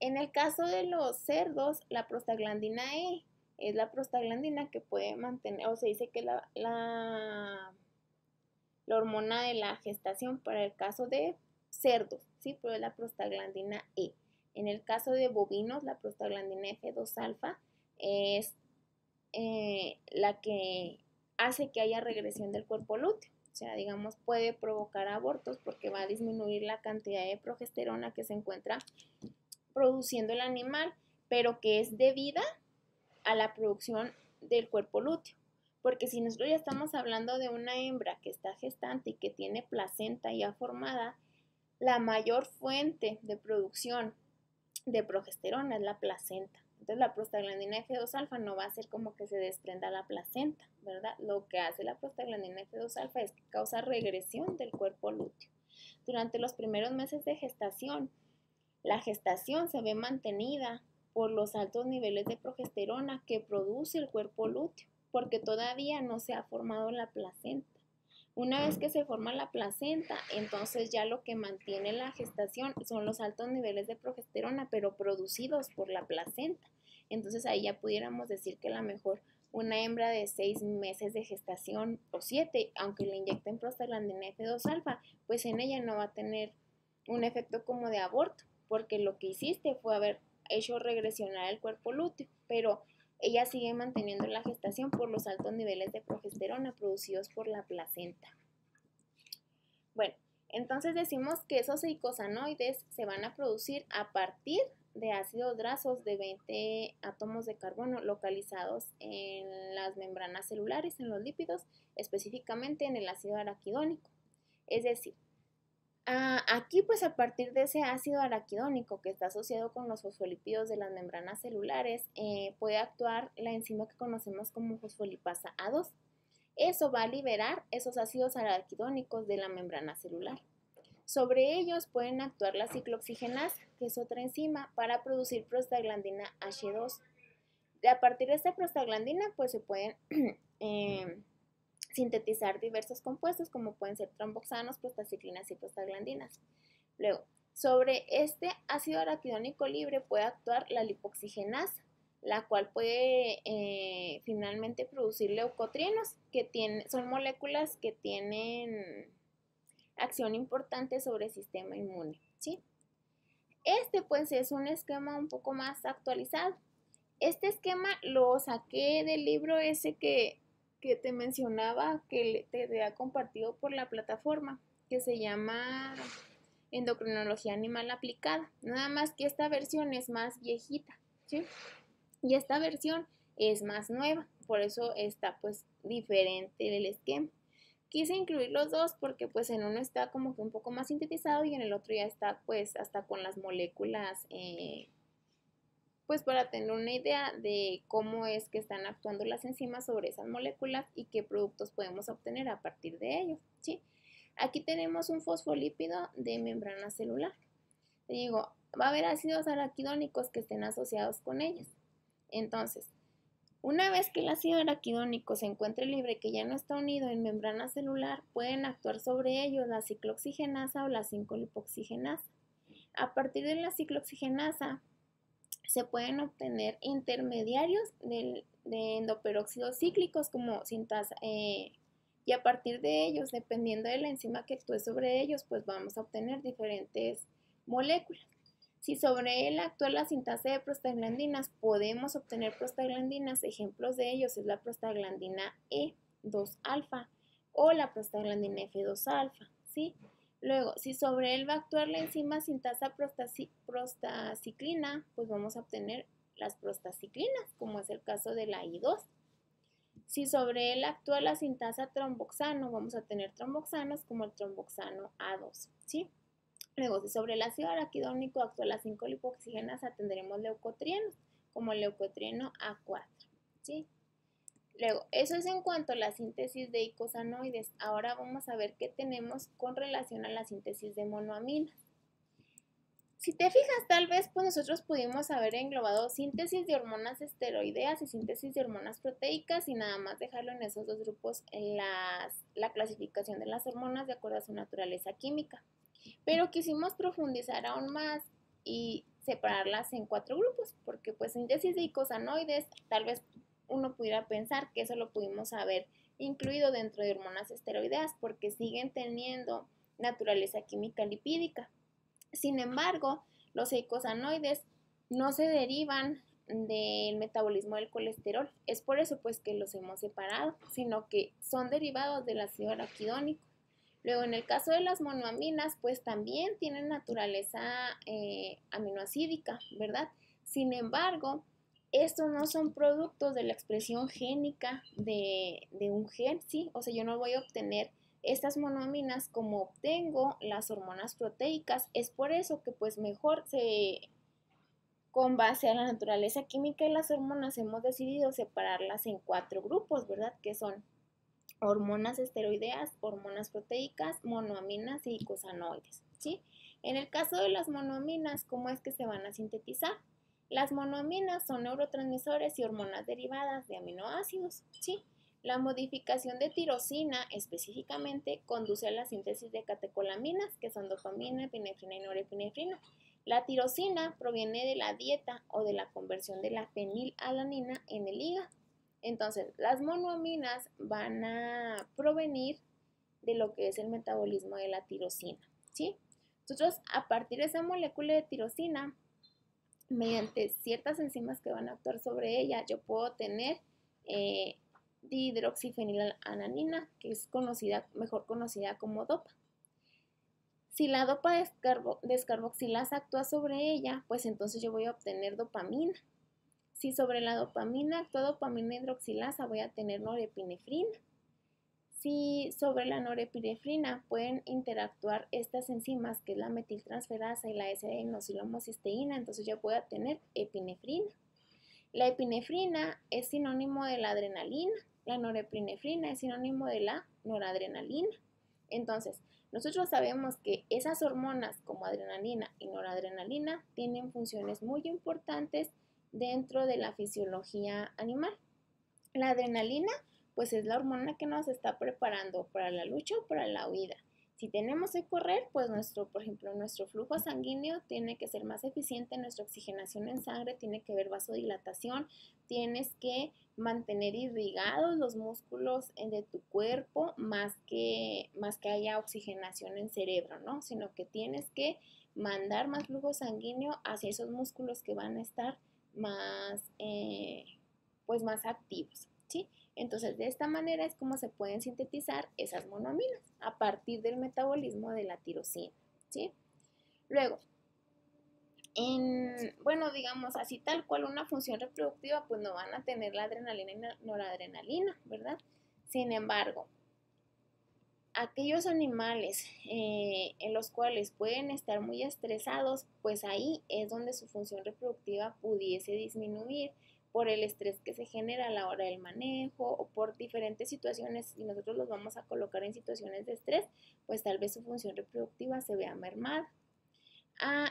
En el caso de los cerdos, la prostaglandina E es la prostaglandina que puede mantener, o se dice que la hormona de la gestación para el caso de cerdos, ¿sí? Pero es la prostaglandina E. En el caso de bovinos, la prostaglandina F2 alfa es la que hace que haya regresión del cuerpo lúteo. O sea, digamos, puede provocar abortos porque va a disminuir la cantidad de progesterona que se encuentra produciendo el animal, pero que es debida a la producción del cuerpo lúteo. Porque si nosotros ya estamos hablando de una hembra que está gestante y que tiene placenta ya formada, la mayor fuente de producción de progesterona es la placenta. Entonces la prostaglandina F2 alfa no va a hacer como que se desprenda la placenta, ¿verdad? Lo que hace la prostaglandina F2 alfa es que causa regresión del cuerpo lúteo. Durante los primeros meses de gestación, la gestación se ve mantenida por los altos niveles de progesterona que produce el cuerpo lúteo, porque todavía no se ha formado la placenta. Una vez que se forma la placenta, entonces ya lo que mantiene la gestación son los altos niveles de progesterona, pero producidos por la placenta. Entonces ahí ya pudiéramos decir que a lo mejor una hembra de 6 meses de gestación o 7, aunque le inyecten prostaglandina F2 alfa, pues en ella no va a tener un efecto como de aborto, porque lo que hiciste fue haber hecho regresionar el cuerpo lúteo, pero ella sigue manteniendo la gestación por los altos niveles de progesterona producidos por la placenta. Bueno, entonces decimos que esos eicosanoides se van a producir a partir de ácidos grasos de 20 átomos de carbono localizados en las membranas celulares, en los lípidos, específicamente en el ácido araquidónico. Es decir, aquí pues a partir de ese ácido araquidónico que está asociado con los fosfolípidos de las membranas celulares, puede actuar la enzima que conocemos como fosfolipasa A2. Eso va a liberar esos ácidos araquidónicos de la membrana celular. Sobre ellos pueden actuar la ciclooxigenasa, que es otra enzima, para producir prostaglandina H2. A partir de esta prostaglandina pues se pueden sintetizar diversos compuestos como pueden ser tromboxanos, prostaciclinas y prostaglandinas. Luego, sobre este ácido araquidónico libre puede actuar la lipoxigenasa, la cual puede finalmente producir leucotrienos, que son moléculas que tienen acción importante sobre el sistema inmune, ¿sí? Este pues es un esquema un poco más actualizado. Este esquema lo saqué del libro ese que te mencionaba, que te había compartido por la plataforma, que se llama Endocrinología Animal Aplicada. Nada más que esta versión es más viejita, ¿sí? Y esta versión es más nueva, por eso está pues diferente el esquema. Quise incluir los dos porque pues en uno está como que un poco más sintetizado y en el otro ya está pues hasta con las moléculas, pues para tener una idea de cómo es que están actuando las enzimas sobre esas moléculas y qué productos podemos obtener a partir de ellos, ¿sí? Aquí tenemos un fosfolípido de membrana celular. Te digo, va a haber ácidos araquidónicos que estén asociados con ellos. Entonces, una vez que el ácido araquidónico se encuentre libre, que ya no está unido en membrana celular, pueden actuar sobre ellos la ciclooxigenasa o la 5-lipoxigenasa. A partir de la ciclooxigenasa se pueden obtener intermediarios de endoperóxidos cíclicos como sintasa, y a partir de ellos, dependiendo de la enzima que actúe sobre ellos, pues vamos a obtener diferentes moléculas. Si sobre él actúa la sintasa de prostaglandinas, podemos obtener prostaglandinas. Ejemplos de ellos es la prostaglandina E2-alfa o la prostaglandina F2-alfa, ¿sí? Luego, si sobre él va a actuar la enzima sintasa prostaciclina, pues vamos a obtener las prostaciclinas, como es el caso de la I2. Si sobre él actúa la sintasa tromboxano, vamos a tener tromboxanos como el tromboxano A2, ¿sí? Luego, si sobre el ácido araquidónico actúa la 5-lipoxigenasa, tendremos leucotrienos, como el leucotrieno A4, ¿sí? Luego, eso es en cuanto a la síntesis de icosanoides. Ahora vamos a ver qué tenemos con relación a la síntesis de monoaminas. Si te fijas, tal vez pues nosotros pudimos haber englobado síntesis de hormonas esteroideas y síntesis de hormonas proteicas y nada más dejarlo en esos dos grupos en la clasificación de las hormonas de acuerdo a su naturaleza química. Pero quisimos profundizar aún más y separarlas en 4 grupos, porque pues síntesis de icosanoides, tal vez uno pudiera pensar que eso lo pudimos haber incluido dentro de hormonas esteroideas, porque siguen teniendo naturaleza química lipídica. Sin embargo, los eicosanoides no se derivan del metabolismo del colesterol. Es por eso pues que los hemos separado, sino que son derivados del ácido araquidónico. Luego, en el caso de las monoaminas, pues también tienen naturaleza aminoacídica, ¿verdad? Sin embargo, estos no son productos de la expresión génica de un gen, ¿sí? O sea, yo no voy a obtener estas monoaminas como obtengo las hormonas proteicas. Es por eso que pues mejor con base a la naturaleza química de las hormonas hemos decidido separarlas en 4 grupos, ¿verdad? Que son hormonas esteroideas, hormonas proteicas, monoaminas y icosanoides, ¿sí? En el caso de las monoaminas, ¿cómo es que se van a sintetizar? Las monoaminas son neurotransmisores y hormonas derivadas de aminoácidos, ¿sí? La modificación de tirosina específicamente conduce a la síntesis de catecolaminas, que son dopamina, epinefrina y norepinefrina. La tirosina proviene de la dieta o de la conversión de la fenilalanina en el hígado. Entonces, las monoaminas van a provenir de lo que es el metabolismo de la tirosina, ¿sí? Nosotros, a partir de esa molécula de tirosina, mediante ciertas enzimas que van a actuar sobre ella, yo puedo tener dihidroxifenilalanina, que es mejor conocida como dopa. Si la dopa descarboxilasa actúa sobre ella, pues entonces yo voy a obtener dopamina. Si sobre la dopamina actúa dopamina hidroxilasa, voy a tener norepinefrina. Si sobre la norepinefrina pueden interactuar estas enzimas, que es la metiltransferasa y la S-deinosilhomocisteína, entonces yo voy a tener epinefrina. La epinefrina es sinónimo de la adrenalina, la norepinefrina es sinónimo de la noradrenalina. Entonces, nosotros sabemos que esas hormonas como adrenalina y noradrenalina tienen funciones muy importantes dentro de la fisiología animal. La adrenalina pues es la hormona que nos está preparando para la lucha o para la huida. Si tenemos que correr, pues por ejemplo, nuestro flujo sanguíneo tiene que ser más eficiente, nuestra oxigenación en sangre tiene que ver vasodilatación, tienes que mantener irrigados los músculos de tu cuerpo más que haya oxigenación en cerebro, ¿no? Sino que tienes que mandar más flujo sanguíneo hacia esos músculos que van a estar más, pues más activos, ¿sí? Entonces, de esta manera es como se pueden sintetizar esas monoaminas a partir del metabolismo de la tirosina, ¿sí? Luego, bueno, digamos así tal cual una función reproductiva, pues no van a tener la adrenalina y la noradrenalina, ¿verdad? Sin embargo, aquellos animales en los cuales pueden estar muy estresados, pues ahí es donde su función reproductiva pudiese disminuir por el estrés que se genera a la hora del manejo o por diferentes situaciones. Si nosotros los vamos a colocar en situaciones de estrés, pues tal vez su función reproductiva se vea mermada.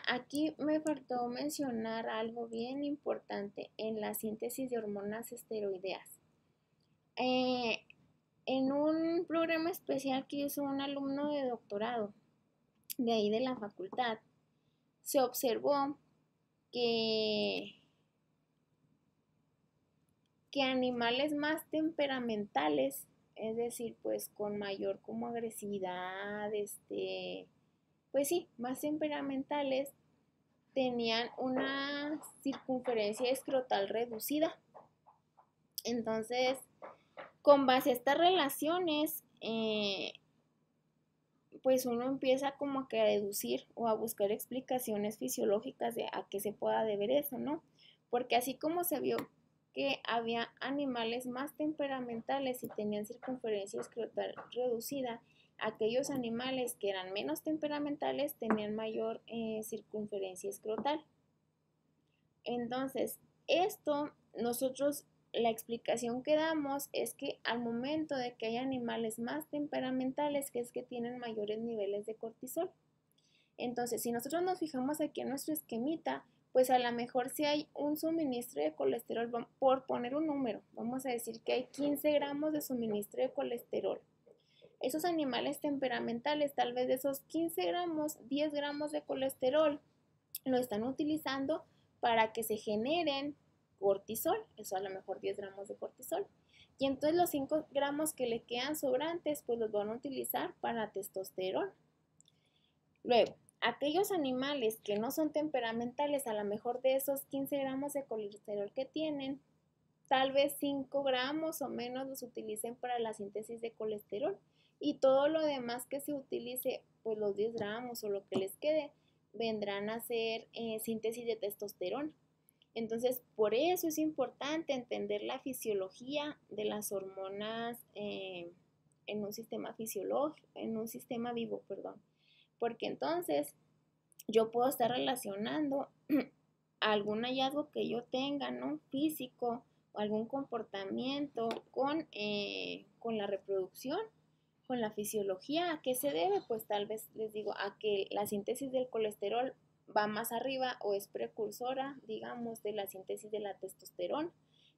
Aquí me faltó mencionar algo bien importante en la síntesis de hormonas esteroideas. En un programa especial que hizo un alumno de doctorado de ahí de la facultad, se observó que animales más temperamentales, es decir, pues con mayor como agresividad, pues sí, más temperamentales, tenían una circunferencia escrotal reducida. Entonces, con base a estas relaciones, pues uno empieza como que a deducir o a buscar explicaciones fisiológicas de a qué se pueda deber eso, ¿no? Porque así como se vio que había animales más temperamentales y tenían circunferencia escrotal reducida, aquellos animales que eran menos temperamentales tenían mayor circunferencia escrotal. Entonces, la explicación que damos es que al momento de que hay animales más temperamentales, que es que tienen mayores niveles de cortisol. Entonces, si nosotros nos fijamos aquí en nuestro esquemita, pues a lo mejor si hay un suministro de colesterol, por poner un número, vamos a decir que hay 15 gramos de suministro de colesterol. Esos animales temperamentales, tal vez de esos 15 gramos, 10 gramos de colesterol lo están utilizando para que se generen cortisol, eso a lo mejor 10 gramos de cortisol. Y entonces los 5 gramos que le quedan sobrantes, pues los van a utilizar para testosterona. Luego, aquellos animales que no son temperamentales, a lo mejor de esos 15 gramos de colesterol que tienen, tal vez 5 gramos o menos los utilicen para la síntesis de colesterol. Y todo lo demás que se utilice, pues los 10 gramos o lo que les quede, vendrán a hacer síntesis de testosterona. Entonces, por eso es importante entender la fisiología de las hormonas en un sistema fisiológico, en un sistema vivo, perdón. Porque entonces yo puedo estar relacionando algún hallazgo que yo tenga, ¿no? Físico, o algún comportamiento con la reproducción, con la fisiología. ¿A qué se debe? Pues tal vez les digo a que la síntesis del colesterol va más arriba o es precursora, digamos, de la síntesis de la testosterona.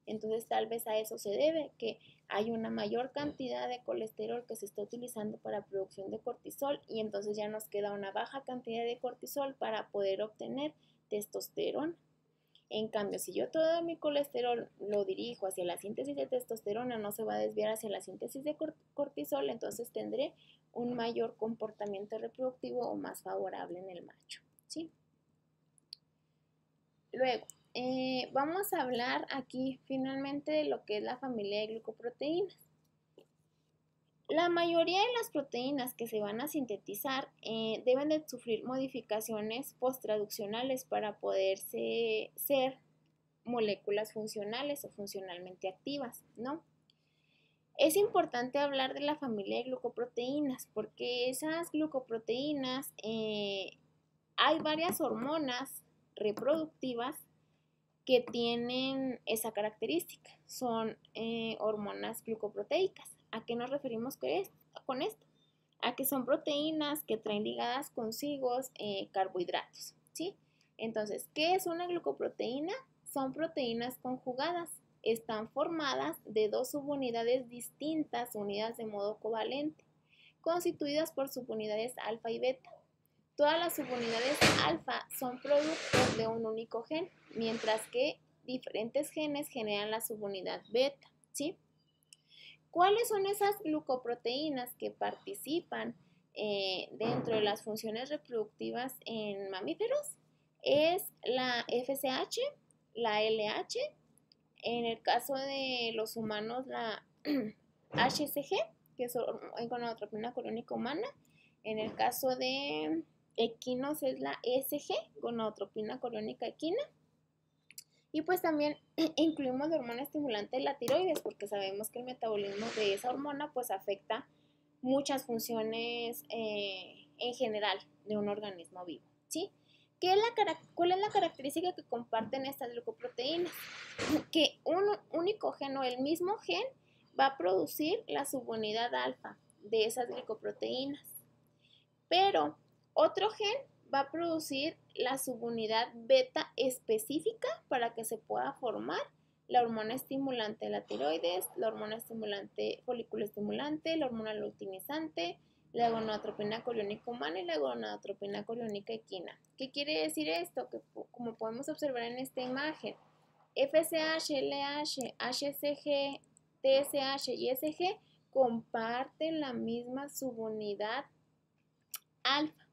Entonces tal vez a eso se debe, que hay una mayor cantidad de colesterol que se está utilizando para producción de cortisol y entonces ya nos queda una baja cantidad de cortisol para poder obtener testosterona. En cambio, si yo todo mi colesterol lo dirijo hacia la síntesis de testosterona, no se va a desviar hacia la síntesis de cortisol, entonces tendré un mayor comportamiento reproductivo o más favorable en el macho, ¿sí? Luego, vamos a hablar aquí finalmente de lo que es la familia de glucoproteínas. La mayoría de las proteínas que se van a sintetizar deben de sufrir modificaciones posttraduccionales para poderse ser moléculas funcionales o funcionalmente activas, ¿no? Es importante hablar de la familia de glucoproteínas porque esas glucoproteínas, hay varias hormonas reproductivas que tienen esa característica, son hormonas glucoproteicas. ¿A qué nos referimos con esto? A que son proteínas que traen ligadas consigo carbohidratos, ¿sí? Entonces, ¿qué es una glucoproteína? Son proteínas conjugadas, están formadas de dos subunidades distintas unidas de modo covalente, constituidas por subunidades alfa y beta. Todas las subunidades alfa son productos de un único gen, mientras que diferentes genes generan la subunidad beta, ¿sí? ¿Cuáles son esas glucoproteínas que participan dentro de las funciones reproductivas en mamíferos? Es la FSH, la LH, en el caso de los humanos la HCG, que es gonadotropina coriónica humana, en el caso de equinos es la ESG, gonadotropina coriónica equina, y pues también incluimos la hormona estimulante de la tiroides, porque sabemos que el metabolismo de esa hormona pues afecta muchas funciones en general de un organismo vivo, ¿sí? ¿Cuál es la característica que comparten estas glucoproteínas? Que un único gen o el mismo gen va a producir la subunidad alfa de esas glicoproteínas, pero otro gen va a producir la subunidad beta específica para que se pueda formar la hormona estimulante de la tiroides, la hormona estimulante folículo estimulante, la hormona luteinizante, la gonadotropina coriónica humana y la gonadotropina coriónica equina. ¿Qué quiere decir esto? Que como podemos observar en esta imagen, FSH, LH, HCG, TSH y SG comparten la misma subunidad alfa.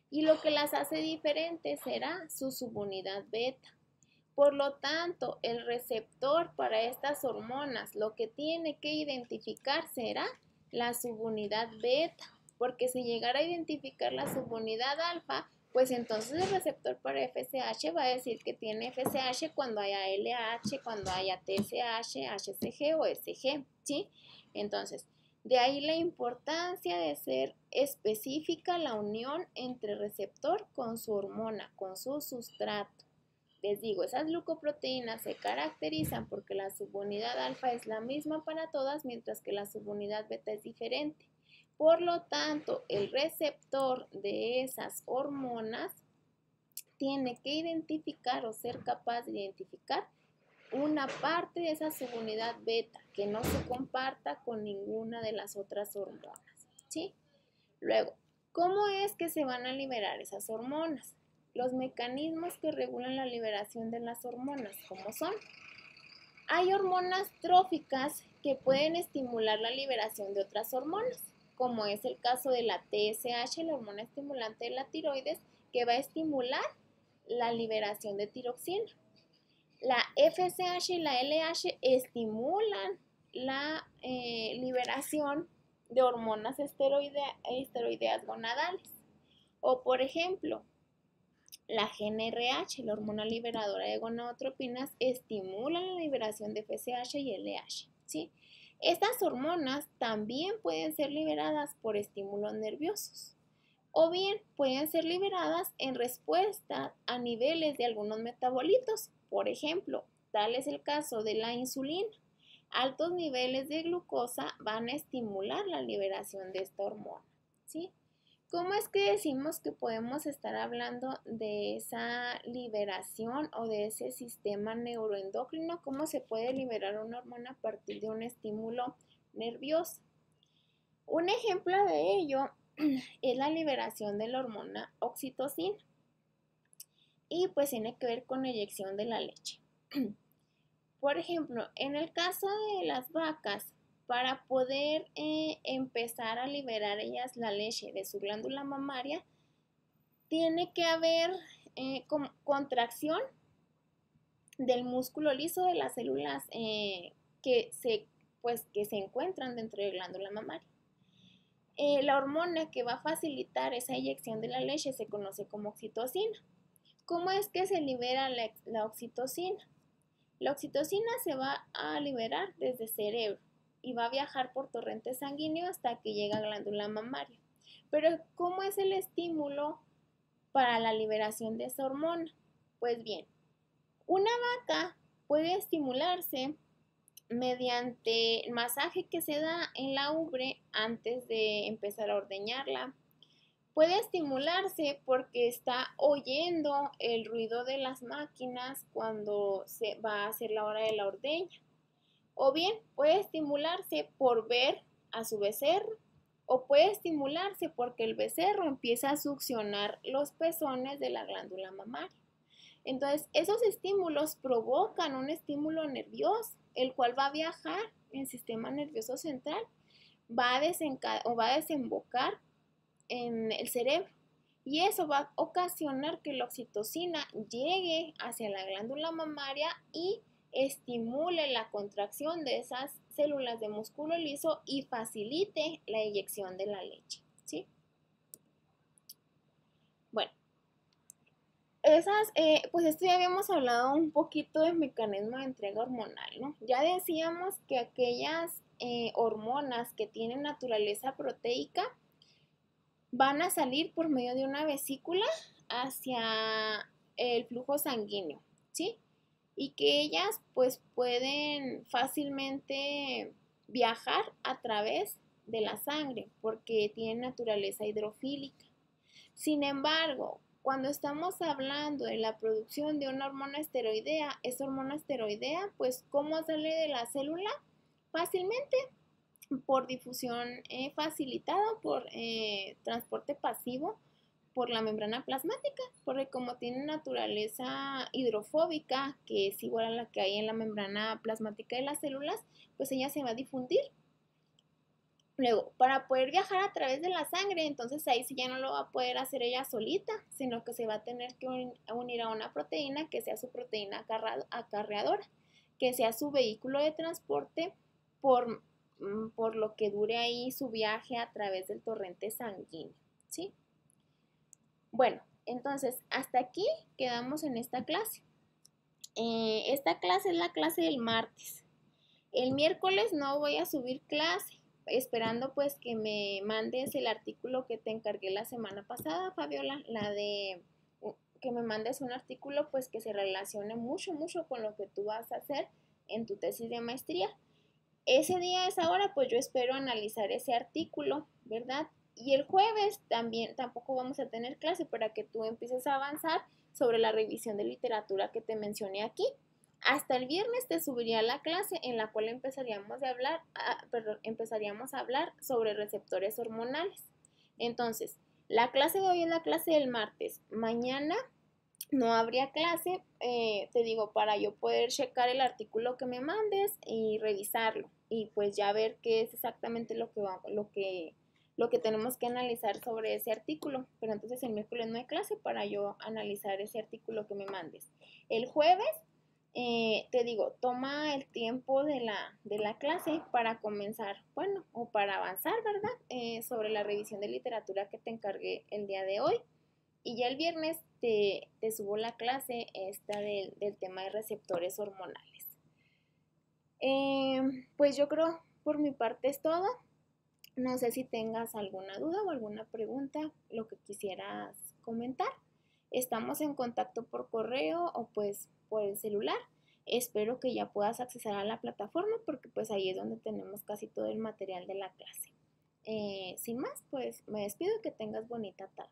Y lo que las hace diferentes será su subunidad beta. Por lo tanto, el receptor para estas hormonas lo que tiene que identificar será la subunidad beta, porque si llegara a identificar la subunidad alfa, pues entonces el receptor para FSH va a decir que tiene FSH cuando haya LH, cuando haya TSH, HCG o SG, ¿sí? Entonces, de ahí la importancia de ser específica la unión entre receptor con su hormona, con su sustrato. Les digo, esas glucoproteínas se caracterizan porque la subunidad alfa es la misma para todas, mientras que la subunidad beta es diferente. Por lo tanto, el receptor de esas hormonas tiene que identificar o ser capaz de identificar una parte de esa subunidad beta que no se comparta con ninguna de las otras hormonas, ¿sí? Luego, ¿cómo es que se van a liberar esas hormonas? Los mecanismos que regulan la liberación de las hormonas, ¿cómo son? Hay hormonas tróficas que pueden estimular la liberación de otras hormonas, como es el caso de la TSH, la hormona estimulante de la tiroides, que va a estimular la liberación de tiroxina. La FSH y la LH estimulan la liberación de hormonas esteroideas gonadales. O por ejemplo, la GnRH, la hormona liberadora de gonadotropinas, estimula la liberación de FSH y LH, ¿sí? Estas hormonas también pueden ser liberadas por estímulos nerviosos o bien pueden ser liberadas en respuesta a niveles de algunos metabolitos. Por ejemplo, tal es el caso de la insulina. Altos niveles de glucosa van a estimular la liberación de esta hormona, ¿sí? ¿Cómo es que decimos que podemos estar hablando de esa liberación o de ese sistema neuroendocrino? ¿Cómo se puede liberar una hormona a partir de un estímulo nervioso? Un ejemplo de ello es la liberación de la hormona oxitocina y pues tiene que ver con la eyección de la leche. Por ejemplo, en el caso de las vacas, para poder empezar a liberar ellas la leche de su glándula mamaria, tiene que haber contracción del músculo liso de las células que se encuentran dentro de la glándula mamaria. La hormona que va a facilitar esa eyección de la leche se conoce como oxitocina. ¿Cómo es que se libera la oxitocina? La oxitocina se va a liberar desde el cerebro y va a viajar por torrente sanguíneo hasta que llega a la glándula mamaria. Pero ¿cómo es el estímulo para la liberación de esa hormona? Pues bien, una vaca puede estimularse mediante el masaje que se da en la ubre antes de empezar a ordeñarla. Puede estimularse porque está oyendo el ruido de las máquinas cuando se va a hacer la hora de la ordeña. O bien puede estimularse por ver a su becerro, o puede estimularse porque el becerro empieza a succionar los pezones de la glándula mamaria. Entonces, esos estímulos provocan un estímulo nervioso, el cual va a viajar en el sistema nervioso central, va a desembocar en el cerebro. Y eso va a ocasionar que la oxitocina llegue hacia la glándula mamaria y estimule la contracción de esas células de músculo liso y facilite la eyección de la leche, ¿sí? Bueno, pues esto ya habíamos hablado un poquito del mecanismo de entrega hormonal, ¿no? Ya decíamos que aquellas hormonas que tienen naturaleza proteica van a salir por medio de una vesícula hacia el flujo sanguíneo, ¿sí? Y que ellas pues pueden fácilmente viajar a través de la sangre porque tienen naturaleza hidrofílica. Sin embargo, cuando estamos hablando de la producción de una hormona esteroidea, esa hormona esteroidea, pues ¿cómo sale de la célula? Fácilmente por difusión facilitada, por transporte pasivo por la membrana plasmática, porque como tiene naturaleza hidrofóbica, que es igual a la que hay en la membrana plasmática de las células, pues ella se va a difundir. Luego, para poder viajar a través de la sangre, entonces ahí sí ya no lo va a poder hacer ella solita, sino que se va a tener que unir a una proteína que sea su proteína acarreadora, que sea su vehículo de transporte por lo que dure ahí su viaje a través del torrente sanguíneo, ¿sí? Bueno, entonces hasta aquí quedamos en esta clase. Esta clase es la clase del martes. El miércoles no voy a subir clase, esperando pues que me mandes el artículo que te encargué la semana pasada, Fabiola, la de que me mandes un artículo pues que se relacione mucho con lo que tú vas a hacer en tu tesis de maestría. Ese día, a esa hora, pues yo espero analizar ese artículo, ¿verdad? Y el jueves tampoco vamos a tener clase para que tú empieces a avanzar sobre la revisión de literatura que te mencioné aquí. Hasta el viernes te subiría la clase en la cual empezaríamos a hablar sobre receptores hormonales. Entonces, la clase de hoy es la clase del martes. Mañana no habría clase, te digo, para yo poder checar el artículo que me mandes y revisarlo y pues ya ver qué es exactamente lo que tenemos que analizar sobre ese artículo. Pero entonces el miércoles no hay clase para yo analizar ese artículo que me mandes. El jueves, te digo, toma el tiempo de la clase para comenzar, bueno, o para avanzar, ¿verdad? Sobre la revisión de literatura que te encargué el día de hoy. Y ya el viernes te subo la clase esta del tema de receptores hormonales. Pues yo creo por mi parte es todo. No sé si tengas alguna duda o alguna pregunta, lo que quisieras comentar. Estamos en contacto por correo o pues por el celular. Espero que ya puedas acceder a la plataforma porque pues ahí es donde tenemos casi todo el material de la clase. Sin más, pues me despido y que tengas bonita tarde.